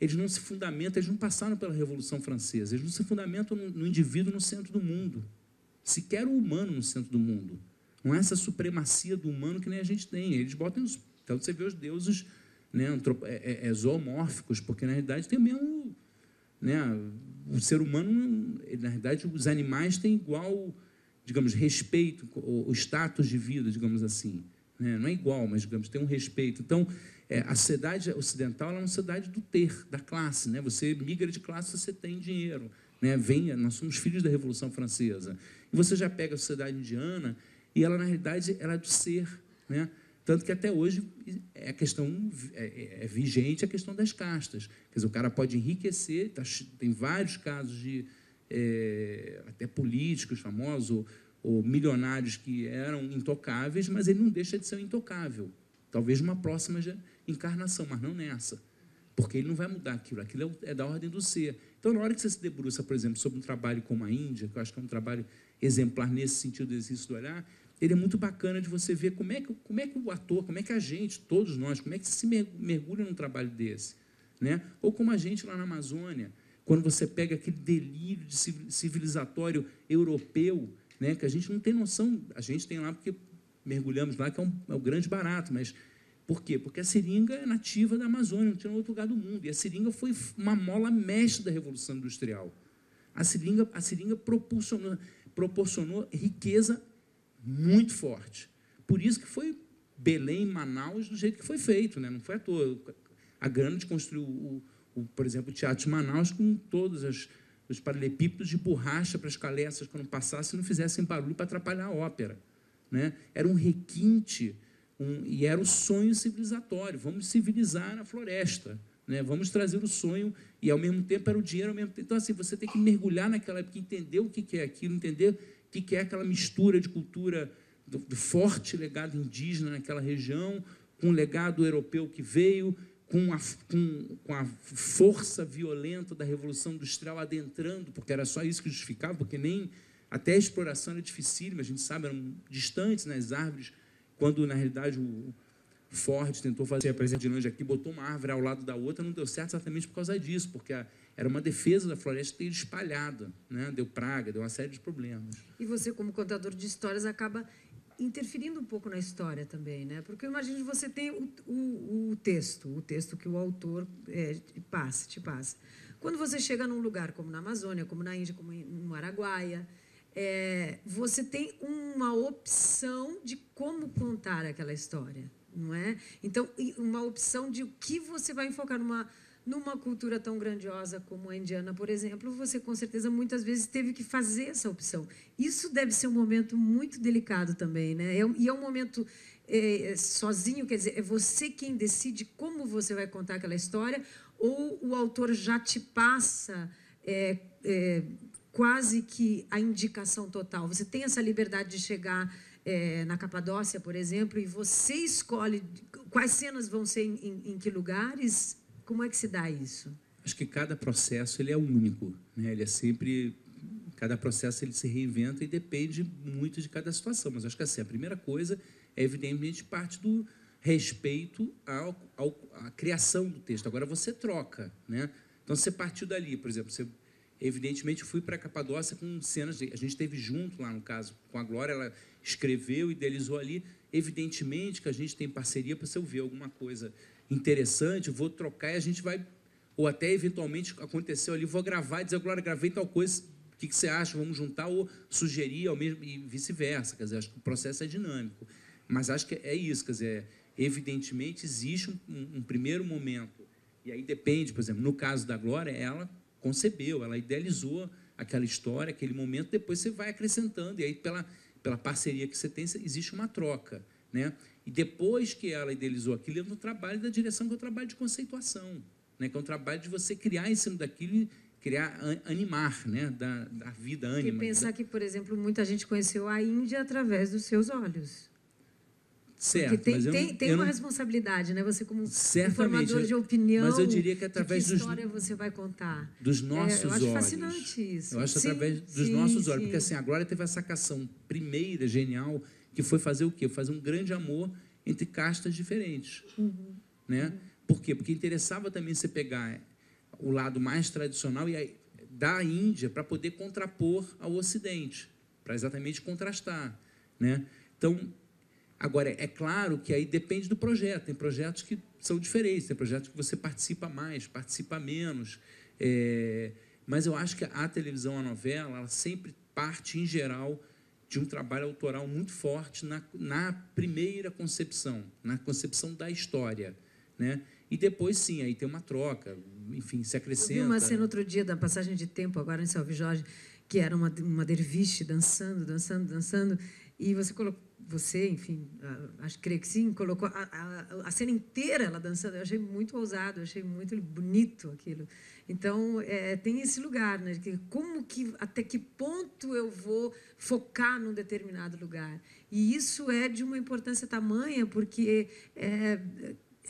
C: eles não se fundamentam, eles não passaram pela Revolução Francesa, eles não se fundamentam no indivíduo no centro do mundo, sequer o humano no centro do mundo. Não é essa supremacia do humano que nem a gente tem. Eles botam... Então, você vê os deuses, né, zoomórficos, porque, na realidade, tem mesmo... Né, o ser humano, na realidade, os animais têm igual... digamos, respeito, o status de vida, digamos assim, né? Não é igual, mas, digamos, tem um respeito. Então, a sociedade ocidental é uma sociedade do ter, da classe, né? Você migra de classe, você tem dinheiro, né? Nós somos filhos da Revolução Francesa. E você já pega a sociedade indiana e ela, na realidade, ela é do ser, né? Tanto que até hoje a questão vigente a questão das castas. Quer dizer, o cara pode enriquecer, tem vários casos de... até políticos famosos ou milionários que eram intocáveis, mas ele não deixa de ser um intocável. Talvez numa próxima encarnação, mas não nessa. Porque ele não vai mudar aquilo. Aquilo é da ordem do ser. Então, na hora que você se debruça, por exemplo, sobre um trabalho como a Índia, que eu acho que é um trabalho exemplar nesse sentido do exercício do olhar, ele é muito bacana de você ver como é que o ator, como é que a gente, todos nós, como é que se mergulha num trabalho desse, né? Ou como a gente lá na Amazônia, quando você pega aquele delírio de civilizatório europeu, né, que a gente não tem noção, a gente tem lá porque mergulhamos lá, que é o grande barato, mas por quê? Porque a seringa é nativa da Amazônia, não tinha em outro lugar do mundo, e a seringa foi uma mola mestre da Revolução Industrial. A seringa proporcionou riqueza muito forte. Por isso que foi Belém, Manaus, do jeito que foi feito, né? Não foi à toa. A Grande construiu, por exemplo, o Teatro de Manaus com todos os paralelepípedos de borracha para as caleças, quando passassem, não fizessem barulho para atrapalhar a ópera, né? Era um requinte, e era o sonho civilizatório. Vamos civilizar a floresta, né? Vamos trazer o sonho, e, ao mesmo tempo, era o dinheiro, ao mesmo tempo. Então, assim, você tem que mergulhar naquela época, entender o que é aquilo, entender o que é aquela mistura de cultura do forte legado indígena naquela região, com o legado europeu que veio, com a força violenta da Revolução Industrial adentrando, porque era só isso que justificava, porque nem até a exploração era dificílima, a gente sabe, eram distantes nas árvores, quando, na realidade, o Ford tentou fazer a presença de longe aqui, botou uma árvore ao lado da outra, não deu certo exatamente por causa disso, porque era uma defesa da floresta ter espalhada, né? Deu praga, deu uma série de problemas.
B: E você, como contador de histórias, acaba interferindo um pouco na história também, né? Porque eu imagino que você tem o texto que o autor te passa. Quando você chega num lugar como na Amazônia, como na Índia, como no Araguaia, você tem uma opção de como contar aquela história, não é? Então, uma opção de o que você vai enfocar numa cultura tão grandiosa como a indiana, por exemplo, você, com certeza, muitas vezes teve que fazer essa opção. Isso deve ser um momento muito delicado também, né? E é um momento sozinho, quer dizer, é você quem decide como você vai contar aquela história, ou o autor já te passa quase que a indicação total. Você tem essa liberdade de chegar na Capadócia, por exemplo, e você escolhe quais cenas vão ser em que lugares. Como é que se dá isso?
C: Acho que cada processo ele é único, né? Ele é sempre, cada processo ele se reinventa e depende muito de cada situação. Mas acho que assim, a primeira coisa é evidentemente parte do respeito à criação do texto. Agora você troca, né? Então você partiu dali, por exemplo, evidentemente eu fui para a Capadócia com cenas, a gente esteve junto lá no caso com a Glória, ela escreveu, idealizou ali. Evidentemente que a gente tem parceria para você ouvir alguma coisa interessante, vou trocar e a gente vai, ou até eventualmente aconteceu ali, vou gravar e dizer, Glória, gravei tal coisa, o que você acha, vamos juntar, ou sugerir ao mesmo, e vice-versa, quer dizer, acho que o processo é dinâmico, mas acho que é isso, quer dizer, evidentemente existe um primeiro momento, e aí depende, por exemplo, no caso da Glória, ela concebeu, ela idealizou aquela história, aquele momento, depois você vai acrescentando, e aí pela parceria que você tem, existe uma troca, né? E depois que ela idealizou aquilo, entra o trabalho da direção, que é o trabalho de conceituação, né? Que é o trabalho de você criar em cima daquilo e criar, animar, né? da vida ânima.
B: Porque pensar que, por exemplo, muita gente conheceu a Índia através dos seus olhos.
C: Certo,
B: porque tem uma responsabilidade, né? Você, como formador de opinião,
C: mas eu diria que através
B: de que história você vai contar.
C: Dos nossos olhos.
B: Eu acho fascinante isso.
C: Eu acho através dos nossos olhos, porque assim, a Glória teve a sacação primeira, genial, que foi fazer o quê? Fazer um grande amor entre castas diferentes. Né? Por quê? Porque interessava também você pegar o lado mais tradicional da Índia para poder contrapor ao Ocidente, para exatamente contrastar. Né? Então, agora, é claro que aí depende do projeto. Tem projetos que são diferentes, tem projetos que você participa mais, participa menos. Mas eu acho que a televisão, a novela, ela sempre parte, em geral, de um trabalho autoral muito forte na primeira concepção, na concepção da história, né? E depois, sim, aí tem uma troca, enfim, se acrescenta.
B: Eu vi uma cena outro dia, da passagem de tempo, agora em Salve Jorge, que era uma derviche dançando, e você, enfim, creio que sim, colocou a cena inteira ela dançando. Eu achei muito ousado, eu achei muito bonito aquilo. Então, tem esse lugar, né? Até que ponto eu vou focar num determinado lugar. E isso é de uma importância tamanha, porque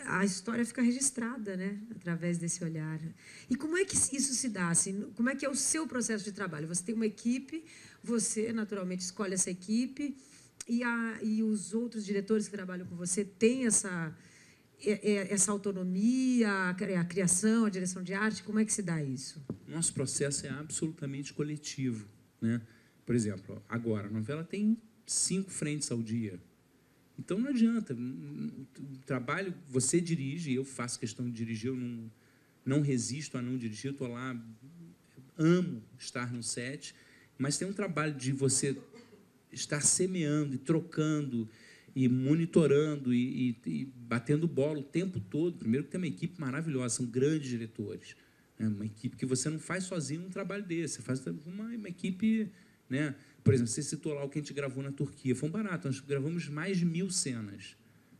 B: a história fica registrada, né? Através desse olhar. E como é que isso se dá? Assim, como é que é o seu processo de trabalho? Você tem uma equipe, você, naturalmente, escolhe essa equipe. E os outros diretores que trabalham com você têm essa autonomia, a criação, a direção de arte? Como é que se dá isso?
C: Nosso processo é absolutamente coletivo, né? Por exemplo, agora, a novela tem 5 frentes ao dia. Então, não adianta. O trabalho, você dirige, eu faço questão de dirigir, eu não resisto a não dirigir, eu estou lá, amo estar no set, mas tem um trabalho de você estar semeando e trocando e monitorando e batendo bola o tempo todo. Primeiro que tem uma equipe maravilhosa, são grandes diretores, né? Uma equipe que você não faz sozinho um trabalho desse, você faz uma equipe, né? Por exemplo, você citou lá o que a gente gravou na Turquia, foi um barato, nós gravamos mais de 1000 cenas,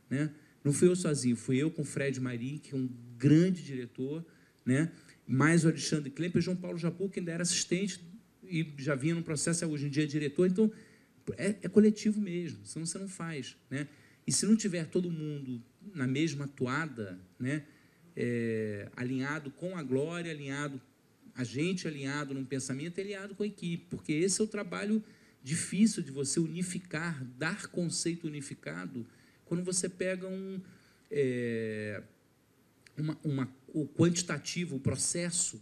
C: né? Não fui eu sozinho, fui eu com o Fred Marim, que é um grande diretor, né? Mais o Alexandre Klemper, João Paulo Japu, que ainda era assistente e já vinha no processo, hoje em dia é diretor. Então, é coletivo mesmo, senão você não faz, né? E se não tiver todo mundo na mesma toada, né? Alinhado com a Glória, a gente alinhado num pensamento, alinhado com a equipe, porque esse é o trabalho difícil de você unificar, dar conceito unificado, quando você pega o quantitativo, o processo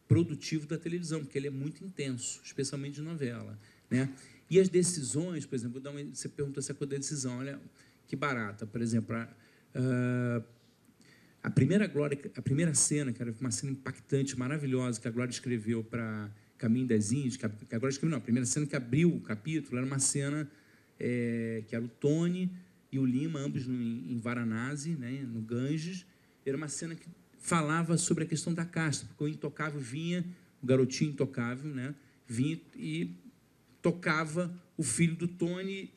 C: produtivo da televisão, porque ele é muito intenso, especialmente de novela, né? E as decisões, por exemplo, você perguntou essa coisa da decisão, olha que barata, por exemplo, a primeira cena, que era uma cena impactante, maravilhosa, que a Glória escreveu para Caminho das Índias, que a Glória escreveu, não, a primeira cena que abriu o capítulo era uma cena que era o Tony e o Lima, ambos em Varanasi, né, no Ganges. Era uma cena que falava sobre a questão da casta, porque o intocável vinha, o garotinho intocável, né, vinha e tocava o filho do Tony,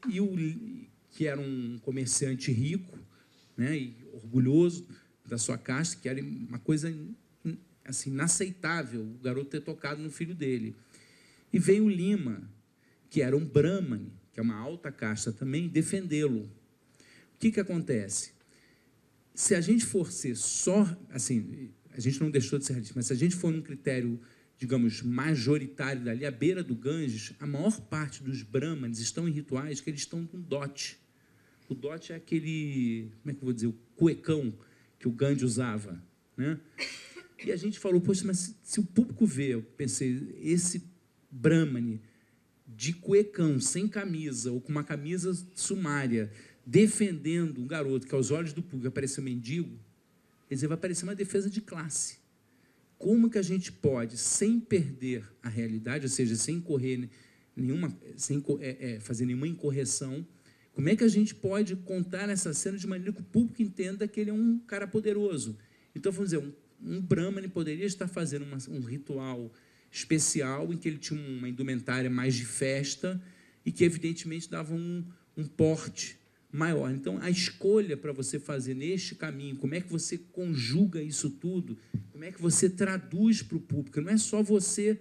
C: que era um comerciante rico, né, e orgulhoso da sua casta, que era uma coisa assim, inaceitável o garoto ter tocado no filho dele. E veio o Lima, que era um Brahmane, que é uma alta casta também, defendê-lo. O que acontece? Se a gente for ser só, assim, a gente não deixou de ser realista, mas se a gente for num critério, digamos, majoritário dali, à beira do Ganges, a maior parte dos Brahmanes estão em rituais que eles estão com dote. O dote é aquele, como é que eu vou dizer, o cuecão que o Gandhi usava, né? E a gente falou, poxa, mas se o público vê, eu pensei, esse Brahmane de cuecão, sem camisa, ou com uma camisa sumária, defendendo um garoto que aos olhos do público apareceu mendigo, quer dizer, vai parecer uma defesa de classe. Como que a gente pode, sem perder a realidade, ou seja, sem correr sem fazer nenhuma incorreção, como é que a gente pode contar essa cena de maneira que o público entenda que ele é um cara poderoso? Então, vamos dizer, um Brahmane poderia estar fazendo um ritual especial em que ele tinha uma indumentária mais de festa e que, evidentemente, dava um porte maior. Então, a escolha para você fazer neste caminho, como é que você conjuga isso tudo, como é que você traduz para o público, não é só você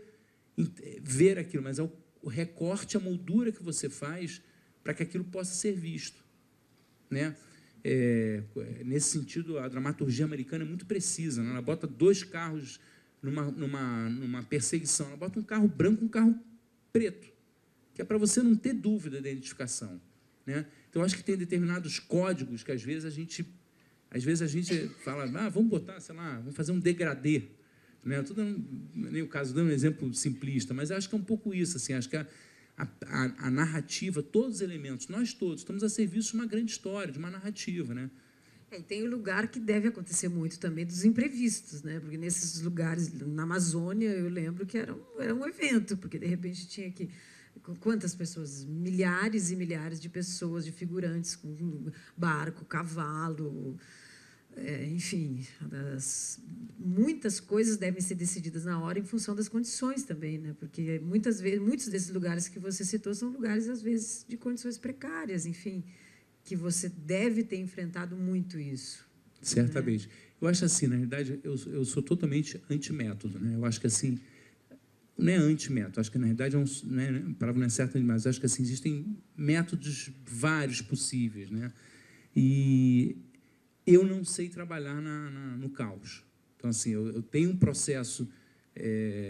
C: ver aquilo, mas é o recorte, a moldura que você faz para que aquilo possa ser visto, né? Nesse sentido, a dramaturgia americana é muito precisa, né? Ela bota 2 carros numa perseguição, ela bota um carro branco e um carro preto, que é para você não ter dúvida da identificação, né? Então, acho que tem determinados códigos que, às vezes, a gente fala, vamos botar, sei lá, vamos fazer um degradê, né? Estou dando, nem o caso, dando um exemplo simplista, mas acho que é um pouco isso, assim, acho que a narrativa, todos os elementos, nós todos estamos a serviço de uma grande história, de uma narrativa, né?
B: E tem um lugar que deve acontecer muito também dos imprevistos, né? Porque nesses lugares, na Amazônia, eu lembro que era um evento, porque de repente tinha que quantas pessoas? Milhares e milhares de pessoas, de figurantes com barco, cavalo, enfim, muitas coisas devem ser decididas na hora em função das condições também, né? Porque muitas vezes, muitos desses lugares que você citou são lugares, às vezes, de condições precárias, enfim, que você deve ter enfrentado muito isso.
C: Certamente. Né? Eu acho assim, na realidade, eu sou totalmente antimétodo, né? Eu acho que assim, não é antimétodo, acho que na realidade a palavra não é certa demais, acho que assim, existem métodos vários possíveis, né? E eu não sei trabalhar no caos. Então, assim, eu tenho um processo,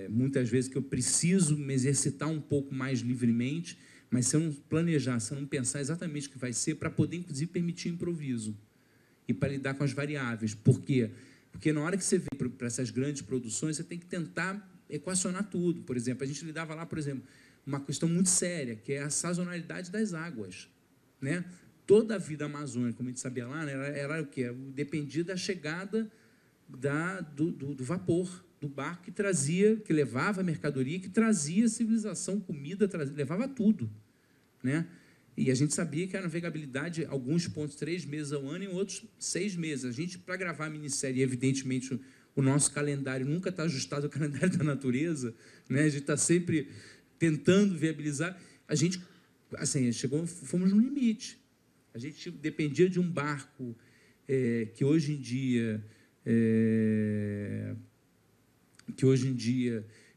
C: muitas vezes, que eu preciso me exercitar um pouco mais livremente, Mas se eu não planejar, se eu não pensar exatamente o que vai ser, para poder, inclusive, permitir o improviso e para lidar com as variáveis. Por quê? Porque na hora que você vem para essas grandes produções, você tem que tentar equacionar tudo. Por exemplo, a gente lidava lá, por exemplo, uma questão muito séria, que é a sazonalidade das águas, né? Toda a vida amazônica, como a gente sabia lá, né, era o quê? Dependia da chegada do vapor, do barco que levava a mercadoria, que trazia civilização, comida, levava tudo, né? E a gente sabia que a navegabilidade, alguns pontos 3 meses ao ano, e outros 6 meses. A gente, para gravar a minissérie, evidentemente, o nosso calendário nunca está ajustado ao calendário da natureza, né? A gente está sempre tentando viabilizar. A gente, assim, fomos no limite. A gente dependia de um barco que hoje em dia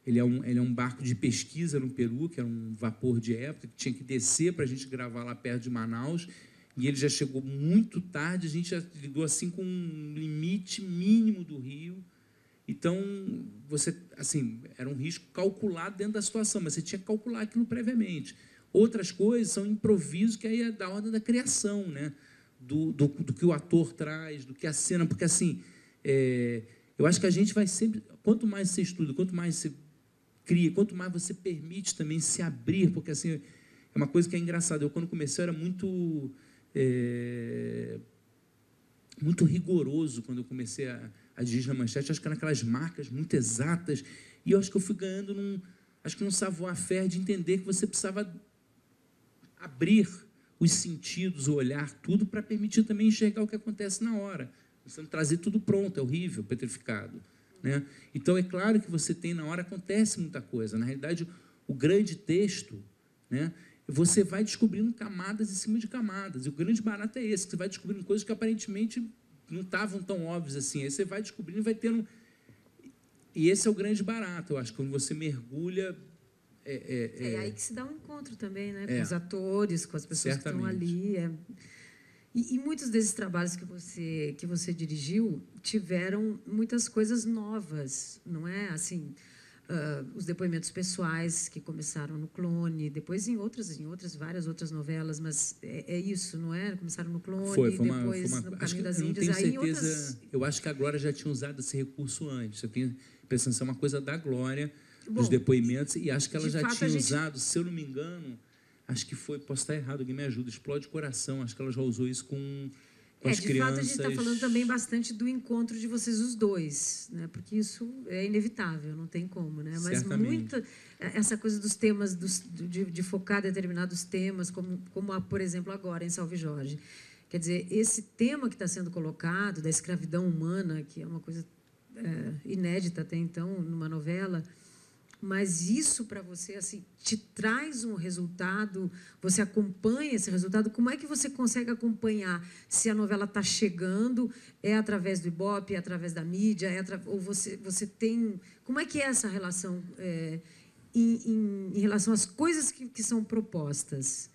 C: ele é um barco de pesquisa no Peru, que era um vapor de época, que tinha que descer para a gente gravar lá perto de Manaus, e ele já chegou muito tarde, a gente já lidou assim com um limite mínimo do rio. Então, era um risco calculado dentro da situação, mas você tinha que calcular aquilo previamente. Outras coisas são improvisos, que aí é da ordem da criação, né? Do que o ator traz, do que a cena, porque assim, eu acho que a gente vai sempre, quanto mais você estuda, quanto mais você cria, quanto mais você permite também se abrir, porque assim, é uma coisa que é engraçada. Eu, quando comecei, eu era muito rigoroso quando eu comecei a dirigir na Manchete. Acho que eram aquelas marcas muito exatas, e eu acho que eu fui ganhando num savoir-faire de entender que você precisava abrir os sentidos, o olhar, tudo, para permitir também enxergar o que acontece na hora. Você não trazer tudo pronto, é horrível, petrificado, né? Então, é claro que você tem, na hora, acontece muita coisa. Na realidade, o grande texto, né, você vai descobrindo camadas em cima de camadas, e o grande barato é esse, que você vai descobrindo coisas que aparentemente não estavam tão óbvias assim. Aí você vai descobrindo e vai tendo... E esse é o grande barato, eu acho, quando você mergulha...
B: É aí que se dá um encontro também, né? Com os atores, com as pessoas
C: certamente.
B: que estão ali. E muitos desses trabalhos que você dirigiu tiveram muitas coisas novas, não é? Assim, os depoimentos pessoais que começaram no Clone, depois em várias outras novelas, mas é isso, não é? Começaram no Clone, depois no Caminho das Índias.
C: Aí certeza, eu acho que a Glória já tinha usado esse recurso antes. Eu tenho a impressão que é uma coisa da Glória, dos depoimentos, e acho que ela já tinha usado, se eu não me engano, acho que foi, posso estar errado, alguém me ajuda, Explode Coração, acho que ela já usou isso com as crianças.
B: De fato, a gente está falando também bastante do encontro de vocês os dois, né? Porque isso é inevitável, não tem como, né? Mas muita essa coisa dos temas, de focar determinados temas, como por exemplo, agora em Salve Jorge. Quer dizer, esse tema que está sendo colocado, da escravidão humana, que é uma coisa inédita até então numa novela, mas isso para você assim te traz um resultado, você acompanha esse resultado. Como é que você consegue acompanhar se a novela está chegando, através do Ibope, através da mídia, ou você tem... Como é que é essa relação em relação às coisas que são propostas?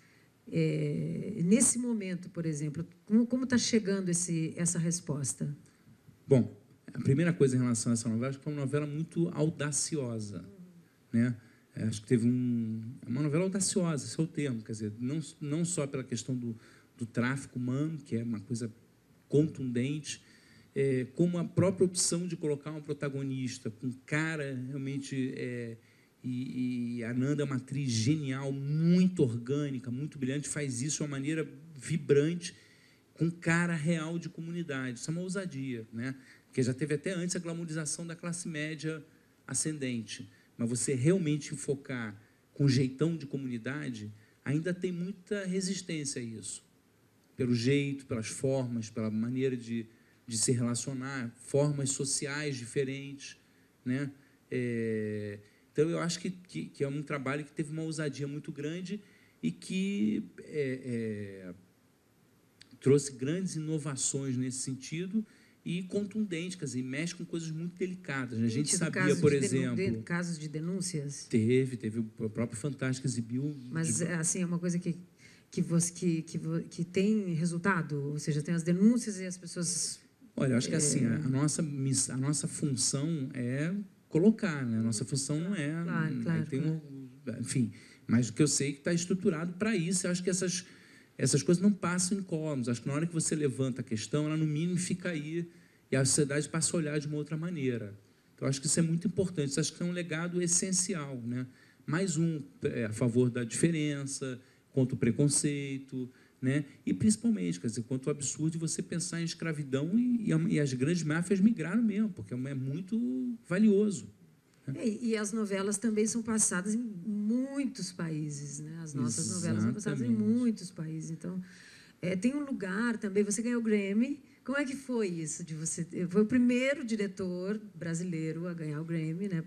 B: Nesse momento, por exemplo, como está chegando essa resposta?
C: Bom, a primeira coisa em relação a essa novela, acho que foi uma novela muito audaciosa, né? Acho que teve uma novela audaciosa, esse é o termo, quer dizer, não só pela questão do tráfico humano, que é uma coisa contundente, como a própria opção de colocar uma protagonista com cara realmente... E a Nanda é uma atriz genial, muito orgânica, muito brilhante, faz isso de uma maneira vibrante, com cara real de comunidade. Isso é uma ousadia, né? Porque já teve até antes a glamorização da classe média ascendente. Mas você realmente focar com jeitão de comunidade, ainda tem muita resistência a isso. Pelo jeito, pelas formas, pela maneira de se relacionar, formas sociais diferentes, né? Então, eu acho que é um trabalho que teve uma ousadia muito grande e que trouxe grandes inovações nesse sentido e contundente, quer dizer, mexe com coisas muito delicadas. A gente sabia, por exemplo...
B: Casos de denúncias?
C: Teve o próprio Fantástico exibiu...
B: Mas, assim, é uma coisa que tem resultado? Ou seja, tem as denúncias e as pessoas...
C: Olha, eu acho que assim, a nossa função é colocar, né? A nossa função não é...
B: Claro.
C: Enfim, Mas o que eu sei é que está estruturado para isso. Eu acho que essas coisas não passam incólumes. Acho que na hora que você levanta a questão, ela no mínimo fica aí e a sociedade passa a olhar de uma outra maneira. Então, acho que isso é muito importante. Isso acho que é um legado essencial, né? Mais a favor da diferença, contra o preconceito, né? E, principalmente, quer dizer, contra o absurdo de você pensar em escravidão e as grandes máfias migraram mesmo, porque é muito valioso.
B: E as novelas também são passadas em muitos países, né? As nossas novelas são passadas em muitos países. Então, tem um lugar também. Você ganhou o Grammy. Como é que foi isso de você? Foi o primeiro diretor brasileiro a ganhar o Grammy, né?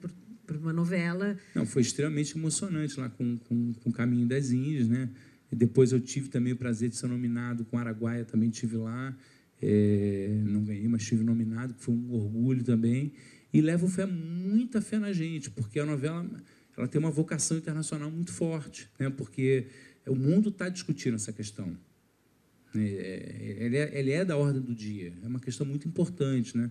B: Por uma novela.
C: Não, foi extremamente emocionante lá com o Caminho das Índias, né? E depois eu tive também o prazer de ser nominado com Araguaia, também estive lá. Não ganhei, mas estive nominado, que foi um orgulho também. E levo muita fé na gente, porque a novela ela tem uma vocação internacional muito forte, né? Porque o mundo está discutindo essa questão. Ele é da ordem do dia, é uma questão muito importante, né?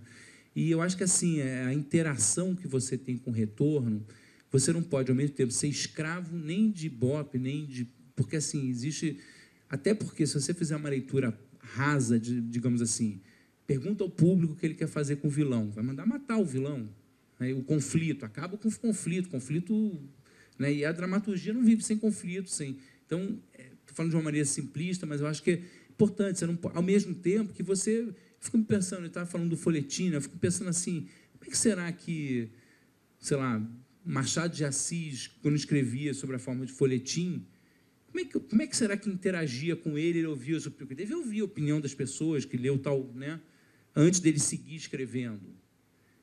C: E eu acho que assim a interação que você tem com o retorno, você não pode ao mesmo tempo ser escravo nem de Ibope, nem de... Porque assim, existe... Até porque se você fizer uma leitura rasa, digamos assim, pergunta ao público o que ele quer fazer com o vilão, vai mandar matar o vilão, né? O conflito, acaba com o conflito, né? E a dramaturgia não vive sem conflito, sem... Então, estou falando de uma maneira simplista, mas eu acho que é importante, você não pode, ao mesmo tempo que você... Eu fico me pensando, ele estava falando do folhetim, eu fico pensando assim, como é que será que, sei lá, Machado de Assis, quando escrevia sobre a forma de folhetim, como é que será que interagia com ele ouvia as opiniões? Deve ouvir a opinião das pessoas que leu tal, né, antes dele seguir escrevendo.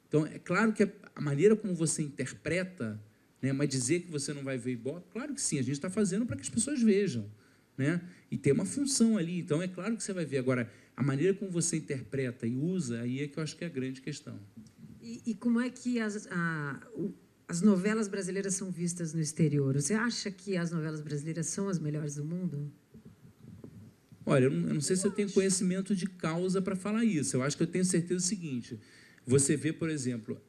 C: Então, é claro que a maneira como você interpreta, né, mas dizer que você não vai ver Ibope, claro que sim, a gente está fazendo para que as pessoas vejam, né? E tem uma função ali, então é claro que você vai ver. Agora, a maneira como você interpreta e usa, aí é que eu acho que é a grande questão.
B: E como é que as novelas brasileiras são vistas no exterior? Você acha que as novelas brasileiras são as melhores do mundo?
C: Olha, eu não sei se eu tenho conhecimento de causa para falar isso. Eu acho que eu tenho certeza do seguinte, você vê, por exemplo,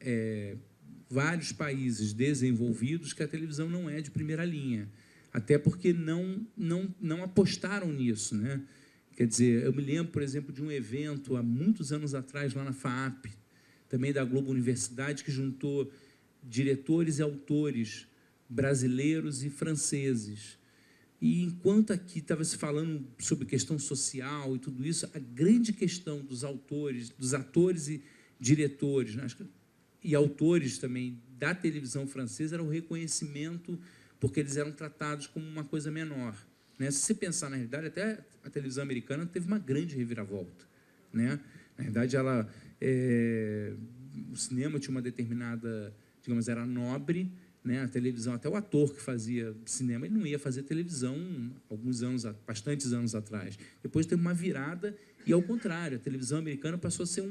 C: vários países desenvolvidos que a televisão não é de primeira linha, até porque não apostaram nisso, né? Quer dizer, eu me lembro, por exemplo, de um evento há muitos anos atrás, lá na FAAP, também da Globo Universidade, que juntou diretores e autores brasileiros e franceses. E enquanto aqui estava se falando sobre questão social e tudo isso, a grande questão dos autores, dos atores e diretores, né, e autores também da televisão francesa era o reconhecimento, porque eles eram tratados como uma coisa menor, né? Se você pensar, na realidade, até a televisão americana teve uma grande reviravolta, né? Na verdade, o cinema tinha uma determinada, digamos, era nobre, né? A televisão, até o ator que fazia cinema, ele não ia fazer televisão bastantes anos atrás. Depois teve uma virada e, ao contrário, a televisão americana passou a ser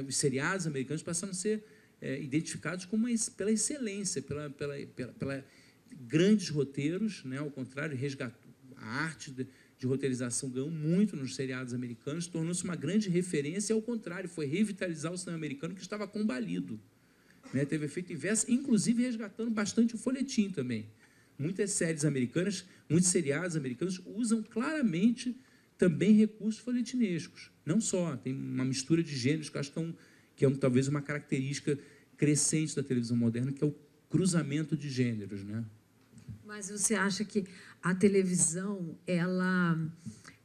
C: os seriados americanos passaram a ser identificados como pela excelência, pela grandes roteiros, né? Ao contrário, a arte de roteirização ganhou muito nos seriados americanos, tornou-se uma grande referência, e, ao contrário, foi revitalizar o cinema americano, que estava combalido, né? Teve efeito inverso, inclusive resgatando bastante o folhetim também. Muitas séries americanas, muitos seriados americanos usam claramente também recursos folhetinescos. Não só, tem uma mistura de gêneros que eu acho que é talvez uma característica crescente da televisão moderna, que é o cruzamento de gêneros, né?
B: Mas você acha que a televisão, ela,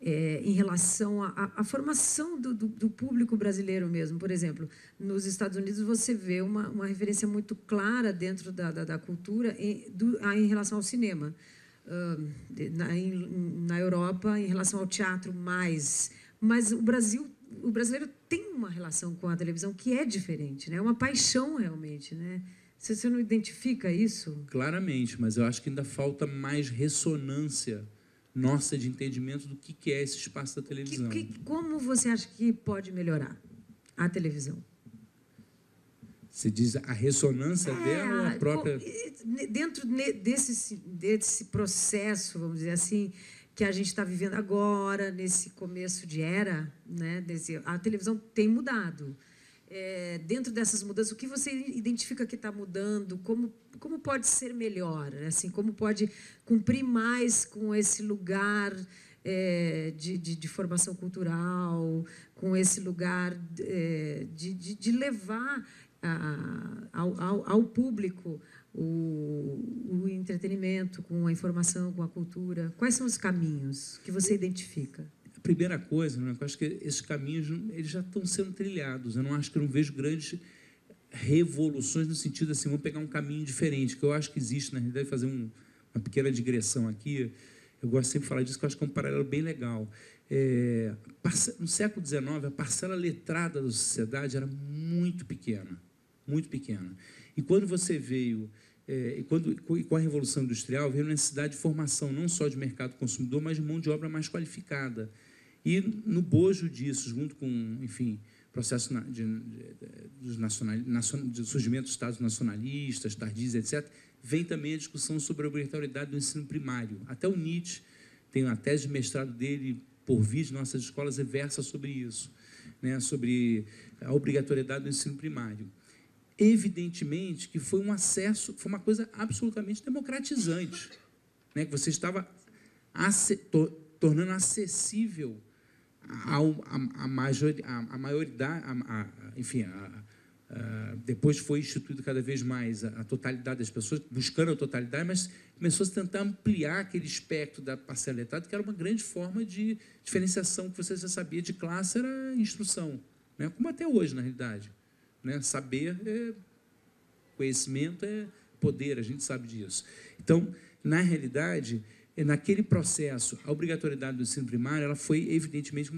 B: em relação à formação do público brasileiro mesmo, por exemplo, nos Estados Unidos você vê uma referência muito clara dentro da cultura em relação ao cinema. Na Europa, em relação ao teatro, mais. Mas o brasileiro tem uma relação com a televisão que é diferente, né? É uma paixão realmente, né? Você não identifica isso?
C: Claramente, mas eu acho que ainda falta mais ressonância nossa de entendimento do que é esse espaço da televisão.
B: Como você acha que pode melhorar a televisão?
C: Você diz a ressonância dela ou a própria...
B: Dentro desse processo, vamos dizer assim, que a gente está vivendo agora, nesse começo de era, né? A televisão tem mudado. dentro dessas mudanças, o que você identifica que está mudando? Como pode ser melhor? Assim, como pode cumprir mais com esse lugar de formação cultural, com esse lugar de levar ao público o entretenimento, com a informação, com a cultura? Quais são os caminhos que você identifica?
C: A primeira coisa, né, eu acho que esses caminhos eles já estão sendo trilhados. Eu não vejo grandes revoluções no sentido assim, vamos pegar um caminho diferente, que eu acho que existe, na realidade, fazer uma pequena digressão aqui. Eu gosto sempre de falar disso, que eu acho que é um paralelo bem legal. No século XIX, a parcela letrada da sociedade era muito pequena, muito pequena. E quando você veio, com a Revolução Industrial, veio a necessidade de formação, não só de mercado consumidor, mas de mão de obra mais qualificada. E no bojo disso, junto com, enfim, processo de surgimento dos Estados nacionalistas, tardios, etc., vem também a discussão sobre a obrigatoriedade do ensino primário. Até o Nietzsche tem uma tese de mestrado dele, por vir de nossas escolas, versa sobre isso, né, sobre a obrigatoriedade do ensino primário. Evidentemente que foi um acesso, foi uma coisa absolutamente democratizante, né, que você estava tornando acessível a maioridade, enfim, depois foi instituído cada vez mais a totalidade das pessoas, buscando a totalidade, mas começou a tentar ampliar aquele espectro da parcela letrada, que era uma grande forma de diferenciação, que você já sabia de classe, era instrução, né? Como até hoje, na realidade, né? Saber conhecimento é poder, a gente sabe disso. Então, na realidade, naquele processo, a obrigatoriedade do ensino primário, ela foi, evidentemente,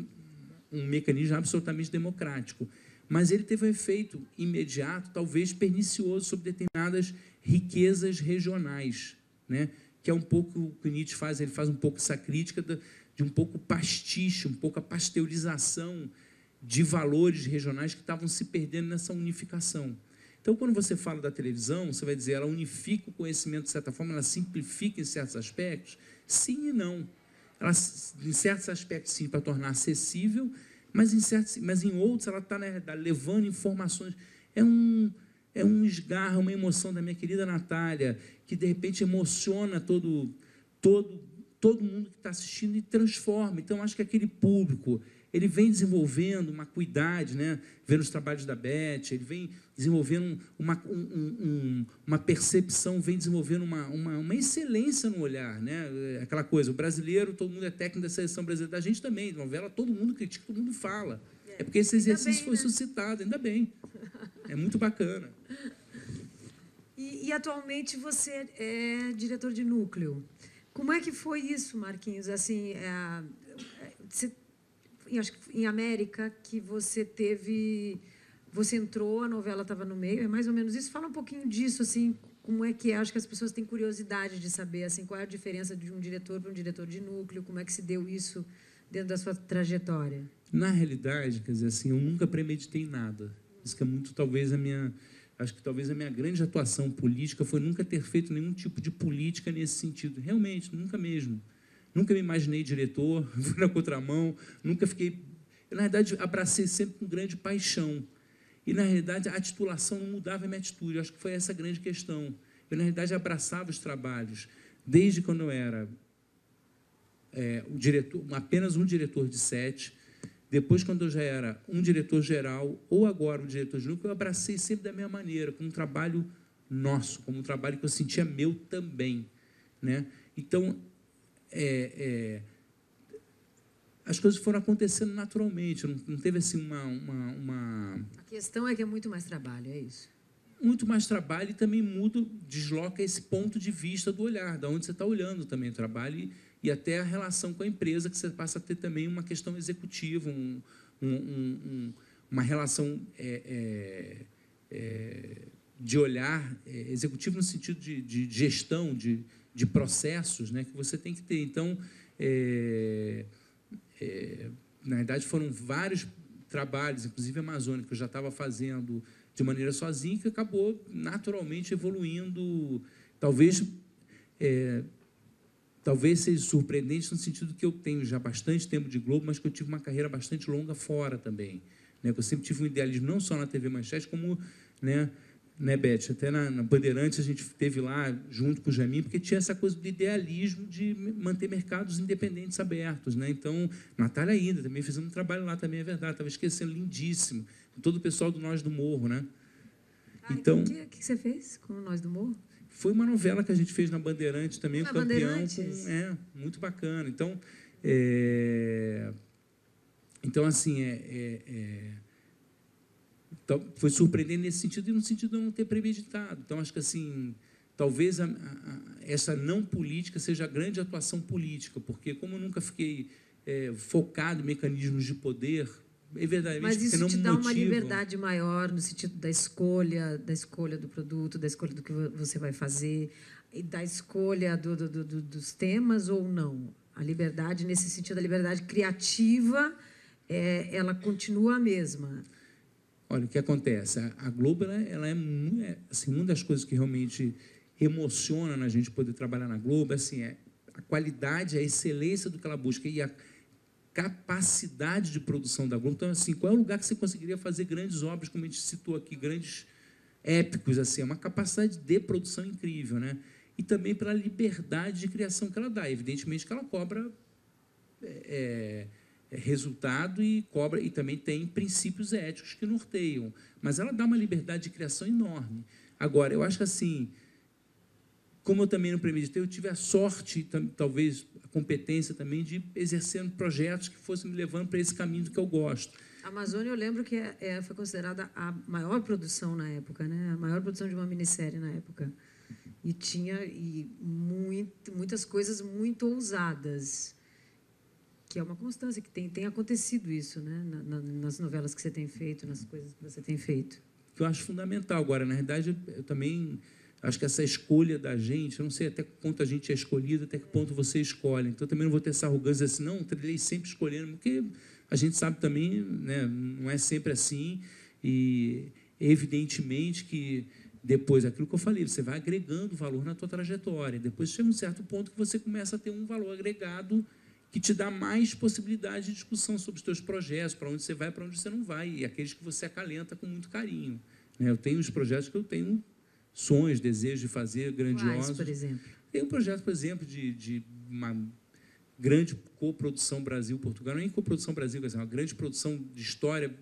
C: um mecanismo absolutamente democrático, mas ele teve um efeito imediato, talvez pernicioso, sobre determinadas riquezas regionais, né? Que é um pouco o que Nietzsche faz, ele faz um pouco essa crítica de um pouco pastiche, um pouco a pasteurização de valores regionais que estavam se perdendo nessa unificação. Então, quando você fala da televisão, você vai dizer, ela unifica o conhecimento de certa forma, ela simplifica em certos aspectos? Sim e não. Ela, em certos aspectos, sim, para tornar acessível, mas em outros ela está, né, levando informações. É um esgarro, uma emoção da minha querida Natália, que de repente emociona todo mundo que está assistindo e transforma. Então, acho que aquele público, ele vem desenvolvendo uma acuidade, né? Vendo os trabalhos da Beth, ele vem desenvolvendo uma percepção, vem desenvolvendo uma excelência no olhar, né? Aquela coisa, o brasileiro, todo mundo é técnico da seleção brasileira, da gente também, novela, todo mundo critica, todo mundo fala. É porque esse exercício foi suscitado, ainda bem. É muito bacana.
B: E atualmente você é diretor de núcleo. Como é que foi isso, Marquinhos? Assim, acho que em América que você entrou, a novela estava no meio, é mais ou menos isso. Fala um pouquinho disso, assim, como é que é? Acho que as pessoas têm curiosidade de saber, assim, qual é a diferença de um diretor para um diretor de núcleo, como é que se deu isso dentro da sua trajetória?
C: Na realidade, quer dizer, assim, eu nunca premeditei nada. Isso que é muito, talvez, acho que talvez a minha grande atuação política foi nunca ter feito nenhum tipo de política nesse sentido. Realmente, nunca mesmo. Nunca me imaginei diretor, fui na contramão, nunca fiquei... Eu, na verdade, abracei sempre com grande paixão. E, na realidade, a titulação não mudava a minha atitude. Eu acho que foi essa a grande questão. Eu, na realidade, abraçava os trabalhos. Desde quando eu era apenas um diretor de set, depois, quando eu já era um diretor geral, ou agora um diretor de núcleo, eu abracei sempre da mesma maneira, como um trabalho nosso, como um trabalho que eu sentia meu também, né? Então, as coisas foram acontecendo naturalmente, não teve assim
B: A questão é que é muito mais trabalho, é isso?
C: Muito mais trabalho e também desloca esse ponto de vista do olhar, da onde você está olhando também o trabalho e até a relação com a empresa, que você passa a ter também uma questão executiva, uma relação de olhar executivo no sentido de gestão, de processos, né, que você tem que ter. Então, na verdade, foram vários trabalhos, inclusive amazônicos, que eu já estava fazendo de maneira sozinha, que acabou naturalmente evoluindo, talvez seja surpreendente no sentido que eu tenho já bastante tempo de Globo, mas que eu tive uma carreira bastante longa fora também, né? Eu sempre tive um idealismo, não só na TV Manchete, como, né, Beth? Até na Bandeirantes a gente esteve lá junto com o Jamin, porque tinha essa coisa do idealismo de manter mercados independentes abertos, né? Então, Natália ainda, também fizemos um trabalho lá, também é verdade, estava esquecendo, lindíssimo, com todo o pessoal do Nós do Morro, né?
B: Então, o que você fez com o Nós do Morro?
C: Foi uma novela que a gente fez na Bandeirantes também, o Campeão, muito bacana. Então, assim, então, foi surpreendente nesse sentido e no sentido de eu não ter premeditado. Então, acho que, assim, talvez essa não política seja a grande atuação política, porque como eu nunca fiquei focado em mecanismos de poder, verdadeiramente,
B: mas isso te dá uma
C: motivam.
B: Liberdade maior no sentido da escolha do produto, da escolha do que você vai fazer, e da escolha dos temas ou não? A liberdade, nesse sentido, a liberdade criativa, ela continua a mesma.
C: Olha, o que acontece? A Globo ela é assim, uma das coisas que realmente emociona na gente poder trabalhar na Globo, assim, a qualidade, a excelência do que ela busca e a capacidade de produção da Globo. Então, assim, qual é o lugar que você conseguiria fazer grandes obras, como a gente citou aqui, grandes épicos, assim, é uma capacidade de produção incrível, né? E também pela liberdade de criação que ela dá. Evidentemente que ela cobra resultado e cobra, e também tem princípios éticos que norteiam, mas ela dá uma liberdade de criação enorme. Agora, eu acho que, assim, como eu também não premeditei, eu tive a sorte, talvez a competência também, de exercer projetos que fossem me levando para esse caminho que eu gosto.
B: A Amazônia, eu lembro que foi considerada a maior produção na época, né? A maior produção de uma minissérie na época. E tinha muitas coisas muito ousadas, que é uma constância, que tem acontecido isso, né? Nas novelas que você tem feito, nas coisas que você tem feito.
C: Que eu acho fundamental. Agora, na realidade, eu também acho que essa escolha da gente, eu não sei até que ponto a gente é escolhido, até que ponto você escolhe. Então, eu também não vou ter essa arrogância assim, não, trilhei sempre escolhendo, porque a gente sabe também, né, não é sempre assim, e evidentemente que depois, aquilo que eu falei, você vai agregando valor na tua trajetória, depois chega um certo ponto que você começa a ter um valor agregado que te dá mais possibilidade de discussão sobre os teus projetos, para onde você vai, para onde você não vai, e aqueles que você acalenta com muito carinho. Eu tenho os projetos que eu tenho sonhos, desejos de fazer, grandiosos.
B: Quais, por exemplo?
C: Tem um projeto, por exemplo, de uma grande coprodução Brasil-Portugal, não é nem coprodução Brasil, é uma grande produção de história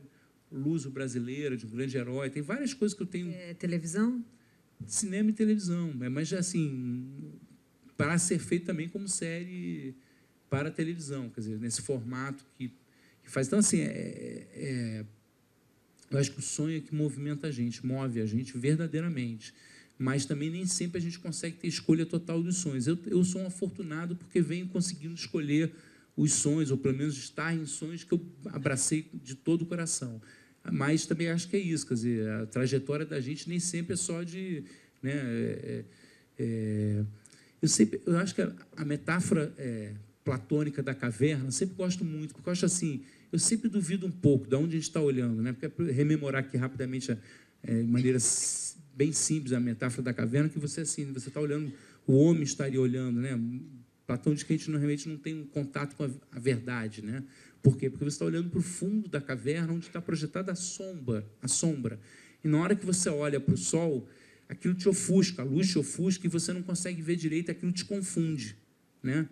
C: luso-brasileira, de um grande herói. Tem várias coisas que eu tenho...
B: Televisão?
C: Cinema e televisão, mas, assim, para ser feito também como série para a televisão, quer dizer, nesse formato que faz. Então, assim, eu acho que o sonho é que movimenta a gente, move a gente verdadeiramente, mas também nem sempre a gente consegue ter escolha total dos sonhos. Eu sou um afortunado porque venho conseguindo escolher os sonhos, ou pelo menos estar em sonhos que eu abracei de todo o coração. Mas também acho que é isso, quer dizer, a trajetória da gente nem sempre é só de... Né, eu acho que a metáfora platônica da caverna, eu sempre gosto muito, porque eu acho assim, eu sempre duvido um pouco de onde a gente está olhando, né? Porque para rememorar aqui rapidamente, de maneira bem simples, a metáfora da caverna, que você assim, você está olhando, o homem estaria olhando, né? Platão diz que a gente realmente não tem um contato com a verdade, né? Por quê? Porque você está olhando para o fundo da caverna, onde está projetada a sombra. E na hora que você olha para o sol, aquilo te ofusca, a luz te ofusca e você não consegue ver direito, aquilo te confunde, né?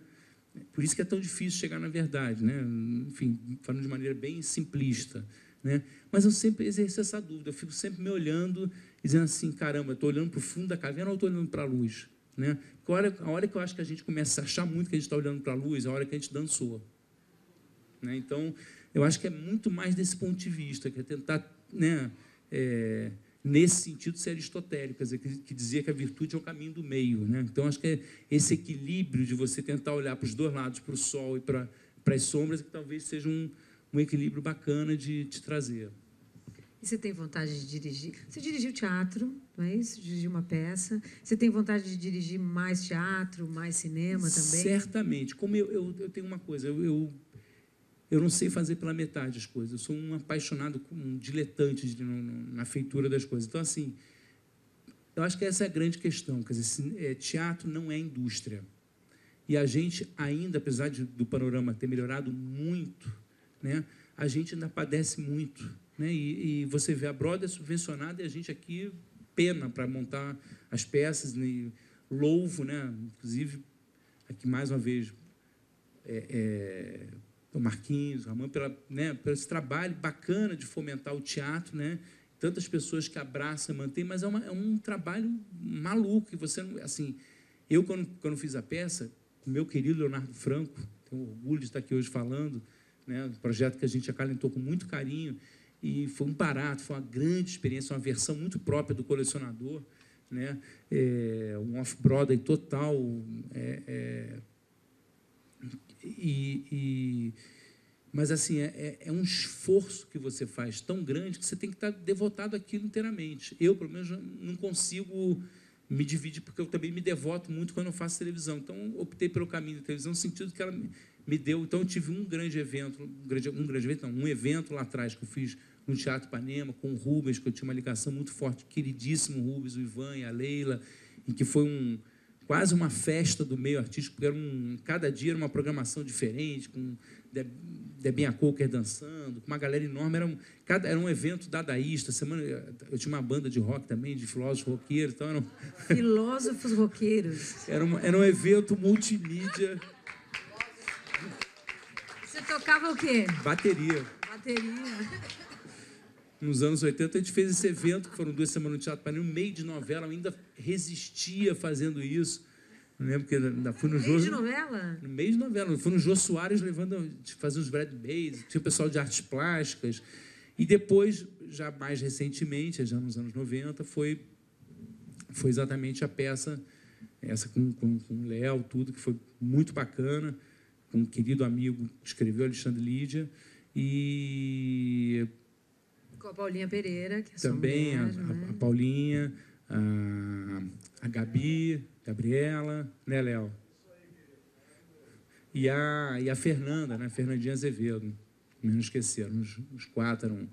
C: Por isso que é tão difícil chegar na verdade, né? Enfim, falando de maneira bem simplista, né? Mas eu sempre exerço essa dúvida, eu fico sempre me olhando e dizendo assim, caramba, estou olhando para o fundo da caverna ou estou olhando para a luz? Né? A hora que eu acho que a gente começa a achar muito que a gente está olhando para a luz, é a hora que a gente dançou. Né? Então, eu acho que é muito mais desse ponto de vista, que é tentar, né, nesse sentido, ser aristotélico, quer dizer, que dizia que a virtude é o caminho do meio. Né? Então, acho que é esse equilíbrio de você tentar olhar para os dois lados, para o sol e para as sombras, que talvez seja um equilíbrio bacana de te trazer.
B: E você tem vontade de dirigir? Você dirigiu teatro, não é isso? Dirigiu uma peça. Você tem vontade de dirigir mais teatro, mais cinema também?
C: Certamente. Como eu tenho uma coisa, eu não sei fazer pela metade as coisas. Eu sou um apaixonado, um diletante na feitura das coisas. Então, assim, eu acho que essa é a grande questão. Quer dizer, teatro não é indústria. E a gente ainda, apesar do panorama ter melhorado muito, né, a gente ainda padece muito né? E você vê a Broadway subvencionada e a gente aqui pena para montar as peças, né? Louvo, né? Inclusive, aqui mais uma vez, o Marquinhos, o Ramon, por esse trabalho bacana de fomentar o teatro, né? Tantas pessoas que abraçam e mantêm, mas é um trabalho maluco, que você não, assim, eu quando fiz a peça, o meu querido Leonardo Franco, tenho orgulho de estar aqui hoje falando, né? Um projeto que a gente acalentou com muito carinho, e foi um barato, foi uma grande experiência, uma versão muito própria do colecionador, né? Um off-Broadway total, mas assim é um esforço que você faz tão grande que você tem que estar devotado àquilo inteiramente. Eu, pelo menos, não consigo me dividir, porque eu também me devoto muito quando eu faço televisão. Então, optei pelo caminho da televisão, no sentido que ela me deu. Então, eu tive um evento lá atrás que eu fiz no Teatro Ipanema com o Rubens, que eu tinha uma ligação muito forte, queridíssimo Rubens, o Ivan e a Leila, em que foi quase uma festa do meio artístico, porque cada dia era uma programação diferente, com Debinha Coker dançando, com uma galera enorme, era um evento dadaísta. Eu tinha uma banda de rock também, de filósofos roqueiros. Então
B: filósofos roqueiros.
C: Era um evento multimídia.
B: Você tocava o quê?
C: Bateria.
B: Bateria.
C: Nos anos 80, a gente fez esse evento, que foram 2 semanas no Teatro Ipanema, no meio de novela, eu ainda resistia fazendo isso. Não lembro, porque ainda fui no
B: meio de novela?
C: No meio de novela. Eu fui no Jô Soares fazendo os Brad Bays, tinha o pessoal de artes plásticas. E depois, já mais recentemente, já nos anos 90, foi exatamente a peça, essa com o Léo, tudo, que foi muito bacana, com um querido amigo que escreveu, Alexandre Lídia, e
B: com a Paulinha Pereira, que é
C: também
B: mulher, né?
C: a Paulinha, a Gabriela, né, Léo? E a Fernanda, né? Fernandinha Azevedo, não esqueceram, os 4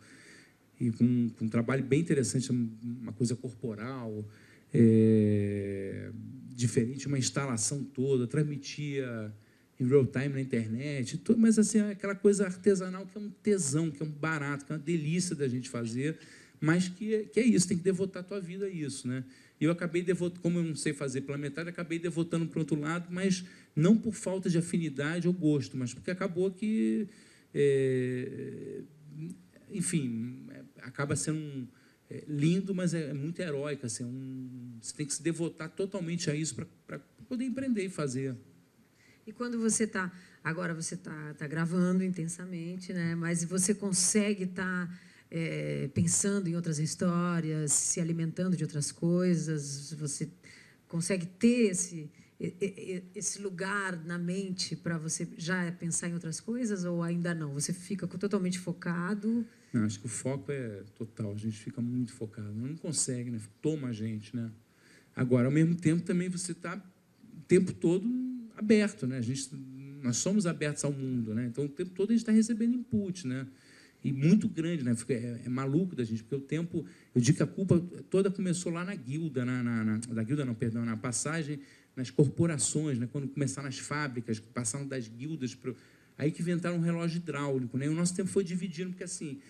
C: e com um trabalho bem interessante, uma coisa corporal, diferente, uma instalação toda, transmitia em real time na internet, mas assim, aquela coisa artesanal que é um tesão, que é um barato, que é uma delícia da gente fazer, mas que é isso, tem que devotar a tua vida a isso, né? E eu acabei devotando, como eu não sei fazer pela metade, acabei devotando para o outro lado, mas não por falta de afinidade ou gosto, mas porque acabou que, enfim, acaba sendo lindo, mas é muito heróico, assim, você tem que se devotar totalmente a isso para poder empreender e fazer.
B: E quando você está... Agora você está gravando intensamente, né? Mas você consegue estar pensando em outras histórias, se alimentando de outras coisas? Você consegue ter esse lugar na mente para você já pensar em outras coisas ou ainda não? Você fica totalmente focado?
C: Não, acho que o foco é total. A gente fica muito focado. Não consegue, né? Toma a gente, né? Agora, ao mesmo tempo, também você está o tempo todo aberto, né? Nós somos abertos ao mundo, né? Então, o tempo todo a gente está recebendo input, né? E muito grande, né? É maluco da gente, porque o tempo... Eu digo que a culpa toda começou lá na guilda, na passagem, nas corporações, né? Quando começaram as fábricas, passaram das guildas para... Aí que inventaram um relógio hidráulico, né? E o nosso tempo foi dividindo, porque, assim,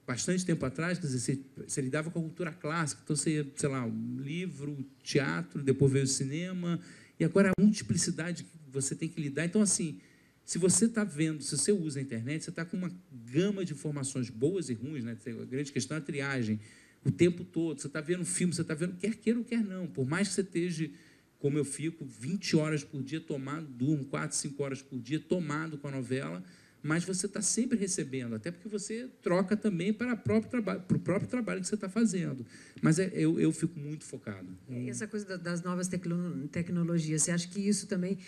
C: bastante tempo atrás, quer dizer, você lidava com a cultura clássica, então você ia, sei lá, um livro, teatro, depois veio o cinema, e agora a multiplicidade que você tem que lidar. Então, assim, se você está vendo, se você usa a internet, você está com uma gama de informações boas e ruins, né? A grande questão é a triagem, o tempo todo. Você está vendo filme, você está vendo, quer queira ou quer não, por mais que você esteja, como eu fico, 20 horas por dia tomado, durmo 4, 5 horas por dia tomado com a novela, mas você está sempre recebendo, até porque você troca também para o próprio trabalho que você está fazendo. Mas eu fico muito focado.
B: Essa coisa das novas tecnologias, você acha que isso também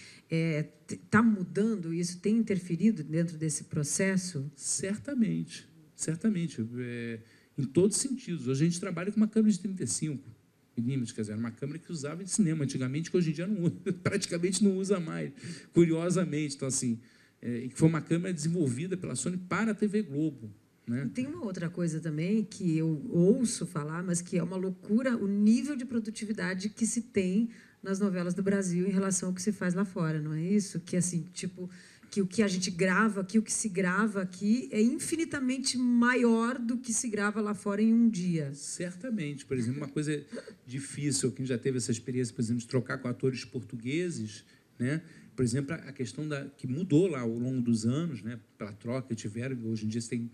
B: está mudando, isso tem interferido dentro desse processo?
C: Certamente, certamente. Em todos os sentidos. Hoje a gente trabalha com uma câmera de 35 milímetros, quer dizer, uma câmera que usava em cinema antigamente, que hoje em dia praticamente não usa mais, curiosamente. Então, assim... que foi uma câmera desenvolvida pela Sony para a TV Globo, né?
B: Tem uma outra coisa também que eu ouço falar, mas que é uma loucura, o nível de produtividade que se tem nas novelas do Brasil em relação ao que se faz lá fora, não é isso? Que, assim, tipo, que o que a gente grava aqui, o que se grava aqui, é infinitamente maior do que se grava lá fora em um dia.
C: Certamente. Por exemplo, uma coisa difícil, quem já teve essa experiência, por exemplo, de trocar com atores portugueses, né? Por exemplo, a questão que mudou lá ao longo dos anos, né? Pela troca que tiveram, hoje em dia você tem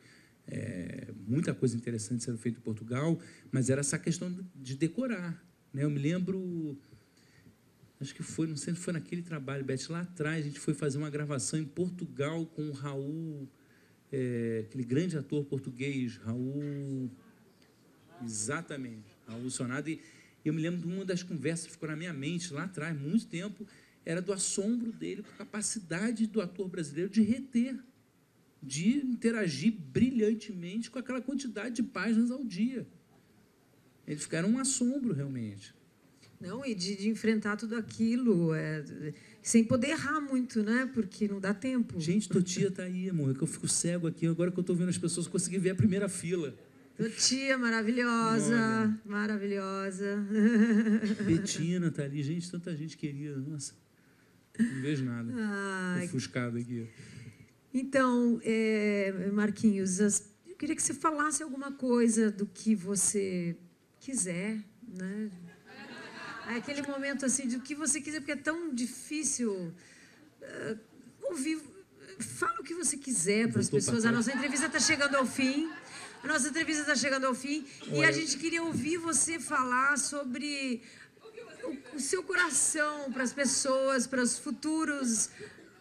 C: muita coisa interessante sendo feita em Portugal, mas era essa questão de decorar, né? Eu me lembro, acho que foi, não sei se foi naquele trabalho, Beth, lá atrás, a gente foi fazer uma gravação em Portugal com o Raul, aquele grande ator português, Raul, exatamente, Raul Sonado, e eu me lembro de uma das conversas que ficou na minha mente lá atrás, muito tempo, era do assombro dele, com a capacidade do ator brasileiro de reter, de interagir brilhantemente com aquela quantidade de páginas ao dia. Eles ficaram um assombro, realmente.
B: Não, e de enfrentar tudo aquilo, sem poder errar muito, né? Porque não dá tempo.
C: Gente, Totia está aí, amor, é que eu fico cego aqui, agora que eu estou vendo as pessoas, consegui ver a primeira fila.
B: Totia, maravilhosa,
C: olha,
B: maravilhosa.
C: Betina está ali, gente, tanta gente querida, nossa, não vejo nada.
B: Ai.
C: Ofuscado aqui.
B: Então, Marquinhos, eu queria que você falasse alguma coisa do que você quiser, né? Aquele momento assim, do que você quiser, porque é tão difícil ouvir. Fala o que você quiser para as pessoas. A nossa entrevista está chegando ao fim. E a gente queria ouvir você falar sobre o seu coração para as pessoas, para os futuros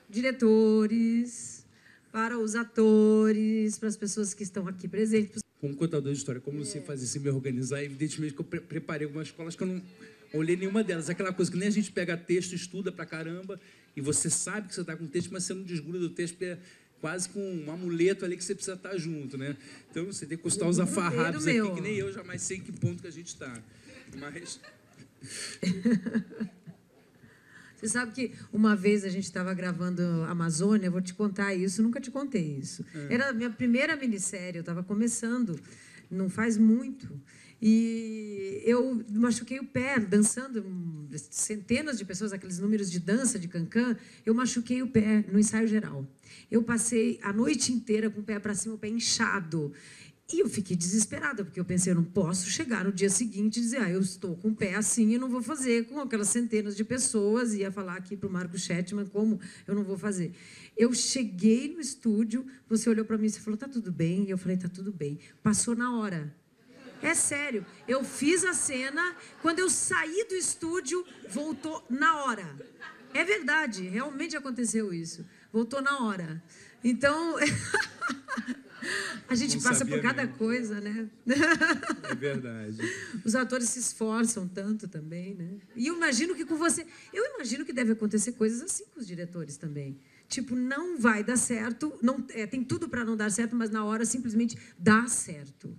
B: diretores, para os atores, para as pessoas que estão aqui presentes.
C: Como contador de história, como você faz isso, me organizar, evidentemente que eu preparei algumas escolas que eu não olhei nenhuma delas. Aquela coisa que nem a gente pega texto, estuda pra caramba, e você sabe que você está com texto, mas você não desgruda do texto, porque é quase com um amuleto ali que você precisa estar junto, né? Então, você tem que consultar os afarrapos aqui, que nem eu jamais sei em que ponto que a gente está. Mas...
B: Você sabe que uma vez a gente estava gravando Amazônia, vou te contar isso, nunca te contei isso. Era a minha primeira minissérie, eu estava começando, não faz muito. E eu machuquei o pé, dançando, centenas de pessoas, aqueles números de dança de cancan, eu machuquei o pé no ensaio geral. Eu passei a noite inteira com o pé para cima, o pé inchado. E eu fiquei desesperada, porque eu pensei, eu não posso chegar no dia seguinte e dizer, eu estou com o pé assim e não vou fazer com aquelas centenas de pessoas, e ia falar aqui para o Marco Chetman como eu não vou fazer. Eu cheguei no estúdio, você olhou para mim e falou, tá tudo bem? E eu falei, tá tudo bem. Passou na hora. É sério, eu fiz a cena, quando eu saí do estúdio, voltou na hora. É verdade, realmente aconteceu isso. Voltou na hora. Então... A gente passa por cada coisa, né?
C: É verdade.
B: Os atores se esforçam tanto também, né? E eu imagino que com você... Eu imagino que deve acontecer coisas assim com os diretores também. Tipo, não vai dar certo, não, tem tudo para não dar certo, mas na hora simplesmente dá certo.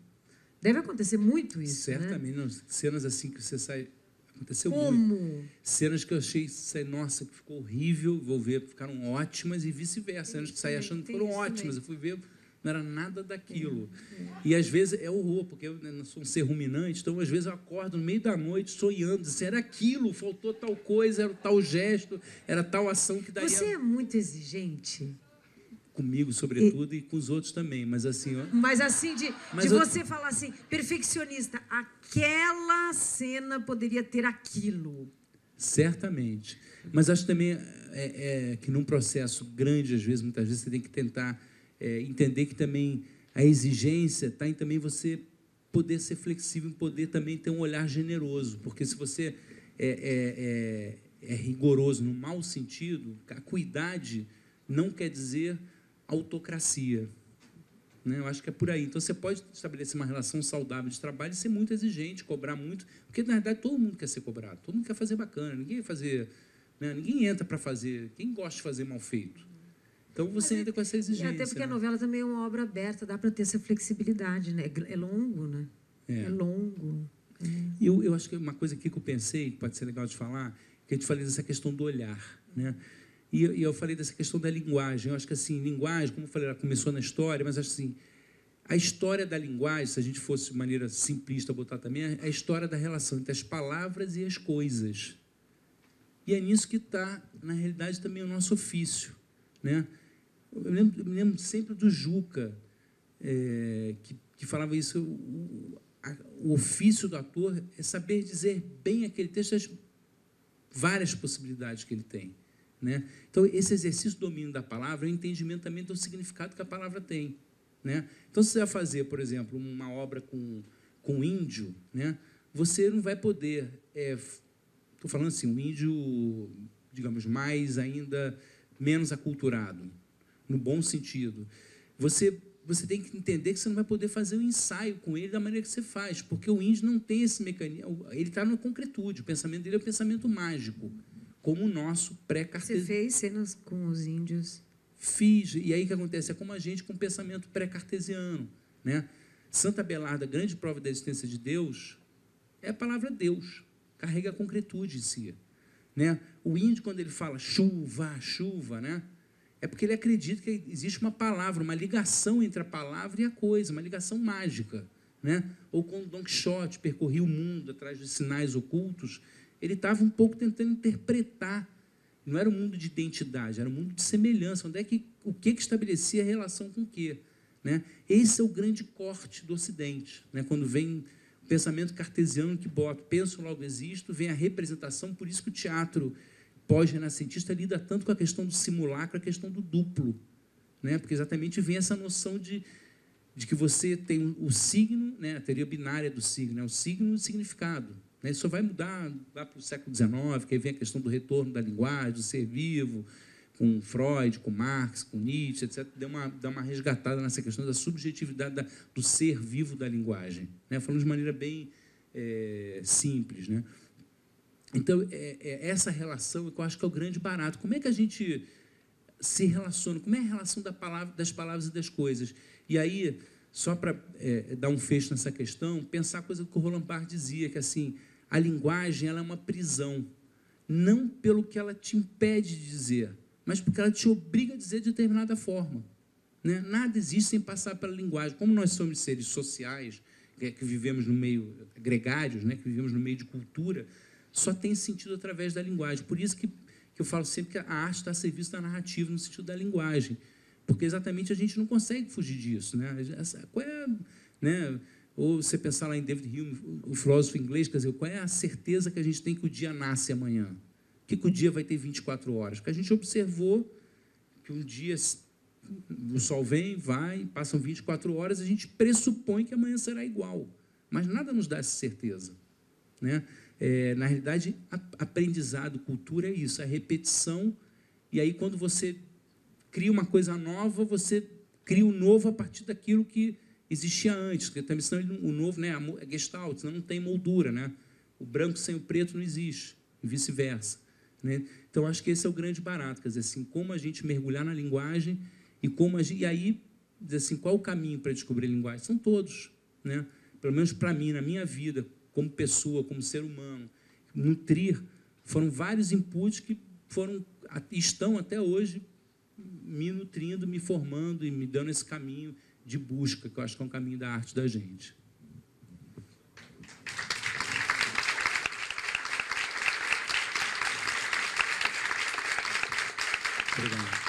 B: Deve acontecer muito isso,
C: certamente, né? Não, cenas assim que você sai... Aconteceu
B: como?
C: Muito. Cenas que eu achei, nossa, que ficou horrível, vou ver, ficaram ótimas e vice-versa. Cenas que saí achando que foram ótimas, eu fui ver... Não era nada daquilo. E, às vezes, é horror, porque eu não sou um ser ruminante, então, às vezes, eu acordo no meio da noite, sonhando, assim, era aquilo, faltou tal coisa, era tal gesto, era tal ação que daria...
B: Você é muito exigente?
C: Comigo, sobretudo, e com os outros também, mas assim... Ó...
B: Mas assim, de você falar assim, perfeccionista, aquela cena poderia ter aquilo.
C: Certamente. Mas acho também que num processo grande, às vezes, muitas vezes, você tem que tentar... entender que também a exigência está em também você poder ser flexível, poder também ter um olhar generoso, porque se você é rigoroso no mau sentido, a acuidade não quer dizer autocracia, né? Eu acho que é por aí. Então, você pode estabelecer uma relação saudável de trabalho e ser muito exigente, cobrar muito, porque, na verdade, todo mundo quer ser cobrado, todo mundo quer fazer bacana, ninguém vai fazer, né? Ninguém entra para fazer, quem gosta de fazer mal feito? Então, você entra com essa exigência.
B: Até porque
C: né?
B: A novela também é uma obra aberta, dá para ter essa flexibilidade, né? É longo, né? É longo.
C: E eu acho que uma coisa aqui que eu pensei, que pode ser legal de falar, que a gente falei dessa questão do olhar, né? E eu falei dessa questão da linguagem. Eu acho que, assim, linguagem, como eu falei, ela começou na história, mas, acho assim, a história da linguagem, se a gente fosse de maneira simplista botar também, é a história da relação entre as palavras e as coisas. E é nisso que está, na realidade, também o nosso ofício, né? Eu me lembro sempre do Juca, que falava isso, o ofício do ator é saber dizer bem aquele texto, as várias possibilidades que ele tem, né? Então, esse exercício do domínio da palavra é o entendimento também do significado que a palavra tem, né? Então, se você vai fazer, por exemplo, uma obra com índio, né, você não vai poder... Estou falando assim, um índio, digamos, mais ainda menos aculturado, no bom sentido. Você tem que entender que você não vai poder fazer um ensaio com ele da maneira que você faz, porque o índio não tem esse mecanismo, ele está na concretude, o pensamento dele é um pensamento mágico, como o nosso pré-cartesiano.
B: Você fez cenas com os índios?
C: Fiz, e aí o que acontece? É como a gente com o pensamento pré-cartesiano, né? Santa Belarda, a grande prova da existência de Deus, é a palavra Deus, carrega a concretude em si, né? O índio, quando ele fala chuva, chuva, né, é porque ele acredita que existe uma palavra, uma ligação entre a palavra e a coisa, uma ligação mágica, né? Ou quando Don Quixote percorria o mundo atrás de sinais ocultos, ele estava um pouco tentando interpretar. Não era um mundo de identidade, era um mundo de semelhança. O que estabelecia a relação com o quê? Né? Esse é o grande corte do Ocidente, né? Quando vem o pensamento cartesiano que bota, penso, logo existo, vem a representação, por isso que o teatro pós-renascentista lida tanto com a questão do simulacro, a questão do duplo, né? Porque exatamente vem essa noção de que você tem o signo, né? A teoria binária do signo, né? O signo e o significado. Né? Isso vai mudar lá para o século XIX, que aí vem a questão do retorno da linguagem, do ser vivo, com Freud, com Marx, com Nietzsche, etc., dá uma resgatada nessa questão da subjetividade do ser vivo da linguagem, né? Falando de maneira bem simples, né? Então, essa relação que eu acho que é o grande barato. Como é que a gente se relaciona? Como é a relação das palavras e das coisas? E aí, só para dar um fecho nessa questão, pensar a coisa que o Roland Barthes dizia, que assim, a linguagem ela é uma prisão, não pelo que ela te impede de dizer, mas porque ela te obriga a dizer de determinada forma, né? Nada existe sem passar pela linguagem. Como nós somos seres sociais, que vivemos no meio, gregários, né? Que vivemos no meio de cultura, só tem sentido através da linguagem. Por isso que eu falo sempre que a arte está a serviço da narrativa, no sentido da linguagem, porque exatamente a gente não consegue fugir disso, né? Qual é, né? Ou você pensar lá em David Hume, o filósofo inglês, quer dizer, qual é a certeza que a gente tem que o dia nasce amanhã? Que o dia vai ter 24 horas? Porque a gente observou que um dia o sol vem, vai, passam 24 horas, a gente pressupõe que amanhã será igual, mas nada nos dá essa certeza, né? Na realidade, aprendizado, cultura é isso, é repetição, e aí quando você cria uma coisa nova, você cria o novo a partir daquilo que existia antes, porque também senão o novo, né, é gestalt, senão não tem moldura, né? O branco sem o preto não existe, e vice-versa, né? Então, acho que esse é o grande barato, quer dizer, assim, como a gente mergulhar na linguagem e aí, dizer assim, qual é o caminho para descobrir a linguagem? São todos, né? Pelo menos para mim, na minha vida, como pessoa, como ser humano, nutrir, foram vários inputs que estão até hoje me nutrindo, me formando e me dando esse caminho de busca, que eu acho que é um caminho da arte da gente. Obrigado.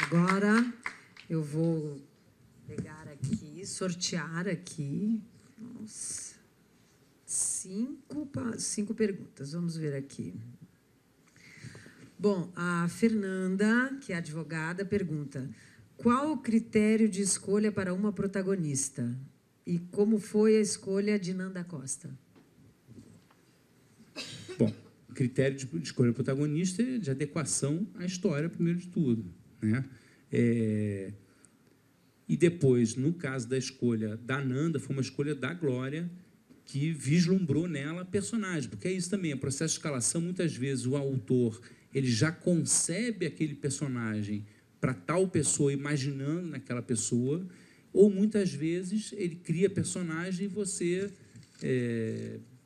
B: Agora eu vou pegar aqui, sortear aqui. Nossa, cinco perguntas. Vamos ver aqui. Bom, a Fernanda, que é advogada, pergunta: qual o critério de escolha para uma protagonista? E como foi a escolha de Nanda Costa?
C: Bom, o critério de escolha do protagonista é de adequação à história, primeiro de tudo, né? E depois, no caso da escolha da Nanda, foi uma escolha da Glória, que vislumbrou nela a personagem, porque é isso também, é processo de escalação, muitas vezes o autor ele já concebe aquele personagem para tal pessoa, imaginando naquela pessoa, ou muitas vezes ele cria personagem e você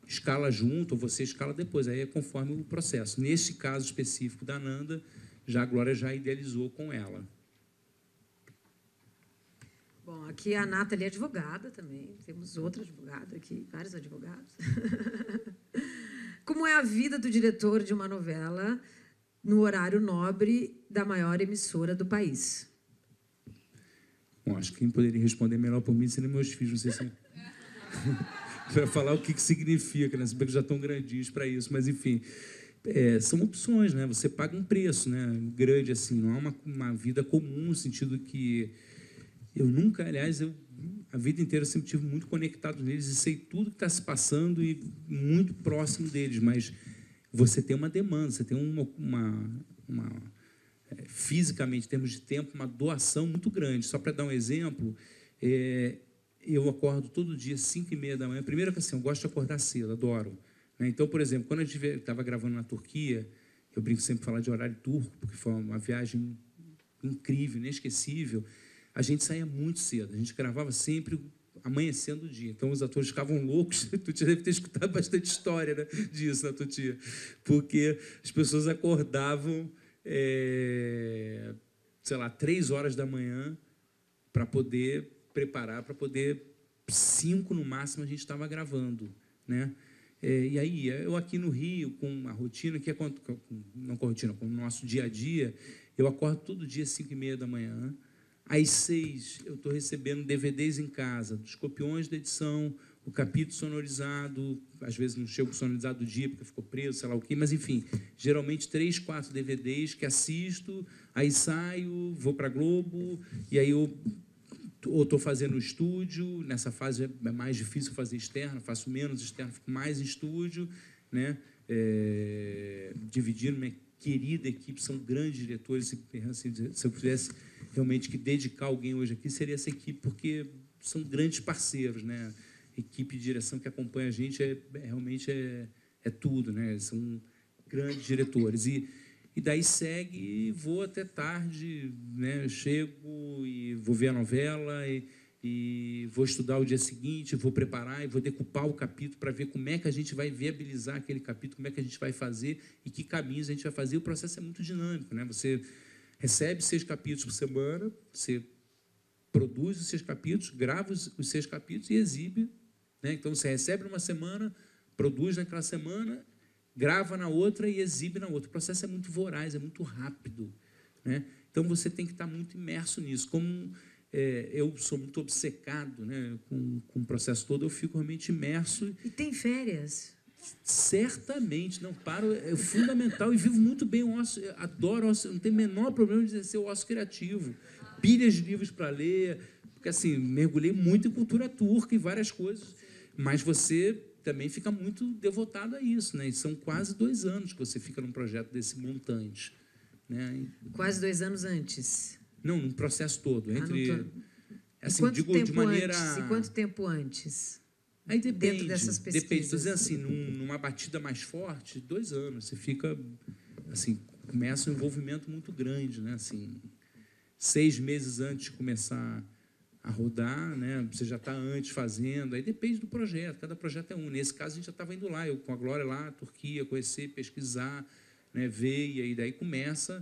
C: escala junto, ou você escala depois, aí é conforme o processo. Nesse caso específico da Nanda, já a Glória já idealizou com ela.
B: Bom, aqui a Nathalie é advogada também, temos outra advogada aqui, vários advogados. Como é a vida do diretor de uma novela no horário nobre da maior emissora do país?
C: Bom, acho que quem poderia responder melhor por mim seriam meus filhos, não sei se... para falar o que significa, né? Se bem que já estão grandinhos para isso, mas, enfim, são opções, né? Você paga um preço, né? Grande, assim, não é uma vida comum, no sentido que eu nunca, aliás, a vida inteira sempre estive muito conectado neles e sei tudo que está se passando e muito próximo deles, mas você tem uma demanda, você tem fisicamente, em termos de tempo, uma doação muito grande. Só para dar um exemplo, eu acordo todo dia, 5h30 da manhã. Primeiro que assim, eu gosto de acordar cedo, adoro. Né? Então, por exemplo, quando eu estava gravando na Turquia, eu brinco sempre falar de horário turco, porque foi uma viagem incrível, inesquecível. A gente saía muito cedo, a gente gravava sempre amanhecendo o dia. Então, os atores ficavam loucos. Tu deve ter escutado bastante história, né, disso na Tutia, porque as pessoas acordavam, sei lá, 3h da manhã para poder preparar, para poder 5 no máximo a gente estava gravando, né? E aí, eu aqui no Rio, com a rotina, não com a rotina, com o nosso dia a dia, eu acordo todo dia 5h30 da manhã. Às 6, eu estou recebendo DVDs em casa, dos copiões da edição, o capítulo sonorizado, às vezes não chego sonorizado do dia, porque ficou preso, sei lá o quê, mas, enfim, geralmente 3, 4 DVDs que assisto, aí saio, vou para a Globo, e aí eu estou fazendo estúdio, nessa fase é mais difícil fazer externo, faço menos externo, fico mais em estúdio, né? Dividindo minha querida equipe, são grandes diretores, se eu tivesse realmente que dedicar alguém hoje aqui, seria essa equipe, porque são grandes parceiros, né? Equipe de direção que acompanha a gente realmente é tudo, né? São grandes diretores. E daí segue e vou até tarde, né? Eu chego e vou ver a novela e vou estudar o dia seguinte, vou preparar e vou decupar o capítulo para ver como é que a gente vai viabilizar aquele capítulo, como é que a gente vai fazer e que caminhos a gente vai fazer. E o processo é muito dinâmico, né? Você recebe 6 capítulos por semana, você produz os 6 capítulos, grava os 6 capítulos e exibe, né? Então, você recebe numa semana, produz naquela semana, grava na outra e exibe na outra. O processo é muito voraz, é muito rápido, né? Então, você tem que estar muito imerso nisso. Como eu sou muito obcecado, né, com o processo todo, eu fico realmente imerso.
B: E tem férias?
C: Certamente, não paro, é fundamental e vivo muito bem o ócio, adoro ócio, não tem o menor problema de ser o ócio criativo, pilhas de livros para ler, porque assim, mergulhei muito em cultura turca e várias coisas, mas você também fica muito devotado a isso, né? E são quase 2 anos que você fica num projeto desse montante, né?
B: Quase 2 anos antes?
C: Não, num processo todo, assim,
B: quanto
C: digo
B: tempo
C: de maneira...
B: Antes? E quanto tempo antes?
C: Aí depende,
B: dentro dessas pesquisas.
C: Depende, estou dizendo assim, numa batida mais forte, 2 anos, você fica, assim, começa um envolvimento muito grande, né? Assim, 6 meses antes de começar a rodar, né? Você já está antes fazendo, aí depende do projeto, cada projeto é um. Nesse caso, a gente já estava indo lá, eu com a Glória lá, Turquia, conhecer, pesquisar, né? Ver, e aí daí começa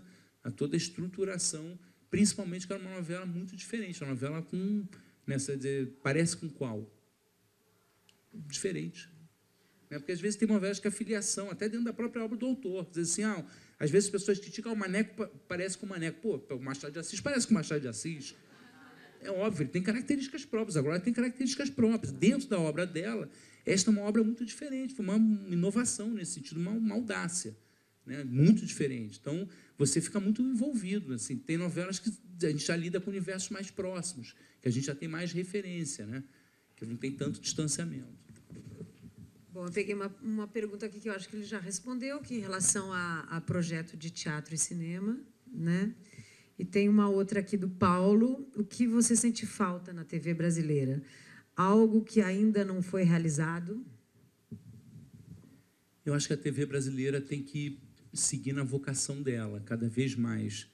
C: toda a estruturação, principalmente que era uma novela muito diferente, uma novela com, né, parece com qual? Diferente, né? Porque às vezes tem novelas que a filiação, até dentro da própria obra do autor, diz assim, às vezes as pessoas criticam, o Maneco parece com o Maneco, pô, o Machado de Assis parece com o Machado de Assis, é óbvio, ele tem características próprias, agora tem características próprias, dentro da obra dela, esta é uma obra muito diferente, foi uma inovação nesse sentido, uma audácia, né? Muito diferente, então você fica muito envolvido, assim, tem novelas que a gente já lida com universos mais próximos, que a gente já tem mais referência, né? Que não tem tanto distanciamento.
B: Bom, eu peguei uma pergunta aqui que eu acho que ele já respondeu, que em relação a projeto de teatro e cinema, né? E tem uma outra aqui do Paulo. O que você sente falta na TV brasileira? Algo que ainda não foi realizado?
C: Eu acho que a TV brasileira tem que seguir na vocação dela, cada vez mais.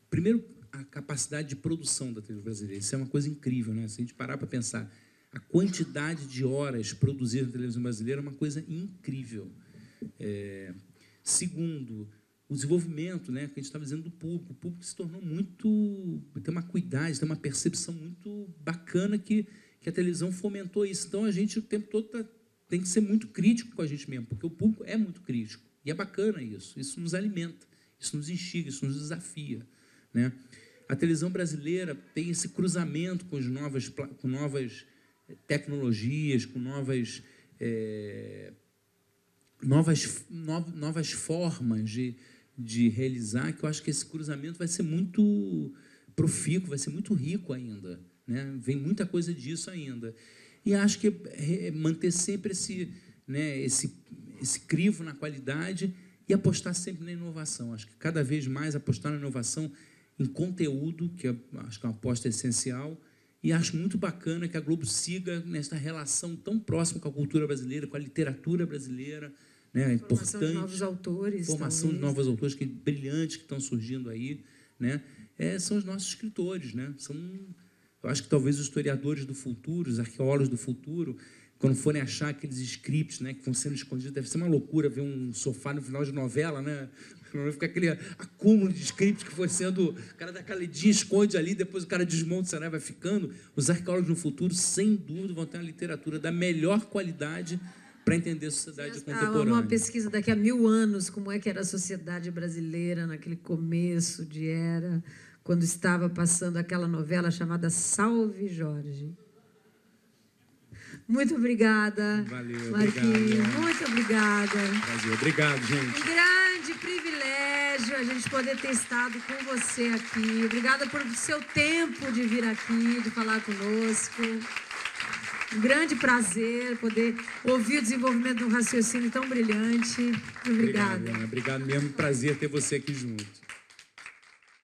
C: Primeiro, a capacidade de produção da TV brasileira. Isso é uma coisa incrível, né? Se a gente parar para pensar, a quantidade de horas produzidas na televisão brasileira é uma coisa incrível. Segundo, o desenvolvimento, né, que a gente estava dizendo do público. O público se tornou muito... tem uma cuidade, tem uma percepção muito bacana que que a televisão fomentou isso. Então, a gente o tempo todo tem que ser muito crítico com a gente mesmo, porque o público é muito crítico. E é bacana isso. Isso nos alimenta, isso nos instiga, isso nos desafia, né? A televisão brasileira tem esse cruzamento com novas tecnologias, com novas formas de realizar, que eu acho que esse cruzamento vai ser muito profícuo, vai ser muito rico ainda, né? Vem muita coisa disso ainda. E acho que manter sempre esse crivo na qualidade e apostar sempre na inovação. Acho que cada vez mais apostar na inovação em conteúdo, que acho que é uma aposta essencial, e acho muito bacana que a Globo siga nessa relação tão próxima com a cultura brasileira, com a literatura brasileira, né? É importante.
B: Formação de novos autores.
C: Formação de novos autores brilhantes que estão surgindo aí, né? São os nossos escritores, né? Eu acho que talvez os historiadores do futuro, os arqueólogos do futuro, quando forem achar aqueles scripts, né, que vão sendo escondidos, deve ser uma loucura ver um sofá no final de novela, né? Fica aquele acúmulo de scripts que foi sendo... O cara dá aquela lidinha, esconde ali, depois o cara desmonta o cenário, vai ficando. Os arqueólogos no futuro, sem dúvida, vão ter uma literatura da melhor qualidade para entender a sociedade contemporânea.
B: Uma pesquisa daqui a 1000 anos, como é que era a sociedade brasileira naquele começo de era, quando estava passando aquela novela chamada Salve Jorge. Muito obrigada.
C: Valeu,
B: Marquinhos.
C: obrigado.
B: Muito obrigada.
C: Prazer. Obrigado, gente.
B: Um grande privilégio a gente poder ter estado com você aqui. Obrigada por seu tempo de vir aqui, de falar conosco. Um grande prazer poder ouvir o desenvolvimento de um raciocínio tão brilhante. Obrigada.
C: Obrigado mesmo. Prazer ter você aqui junto.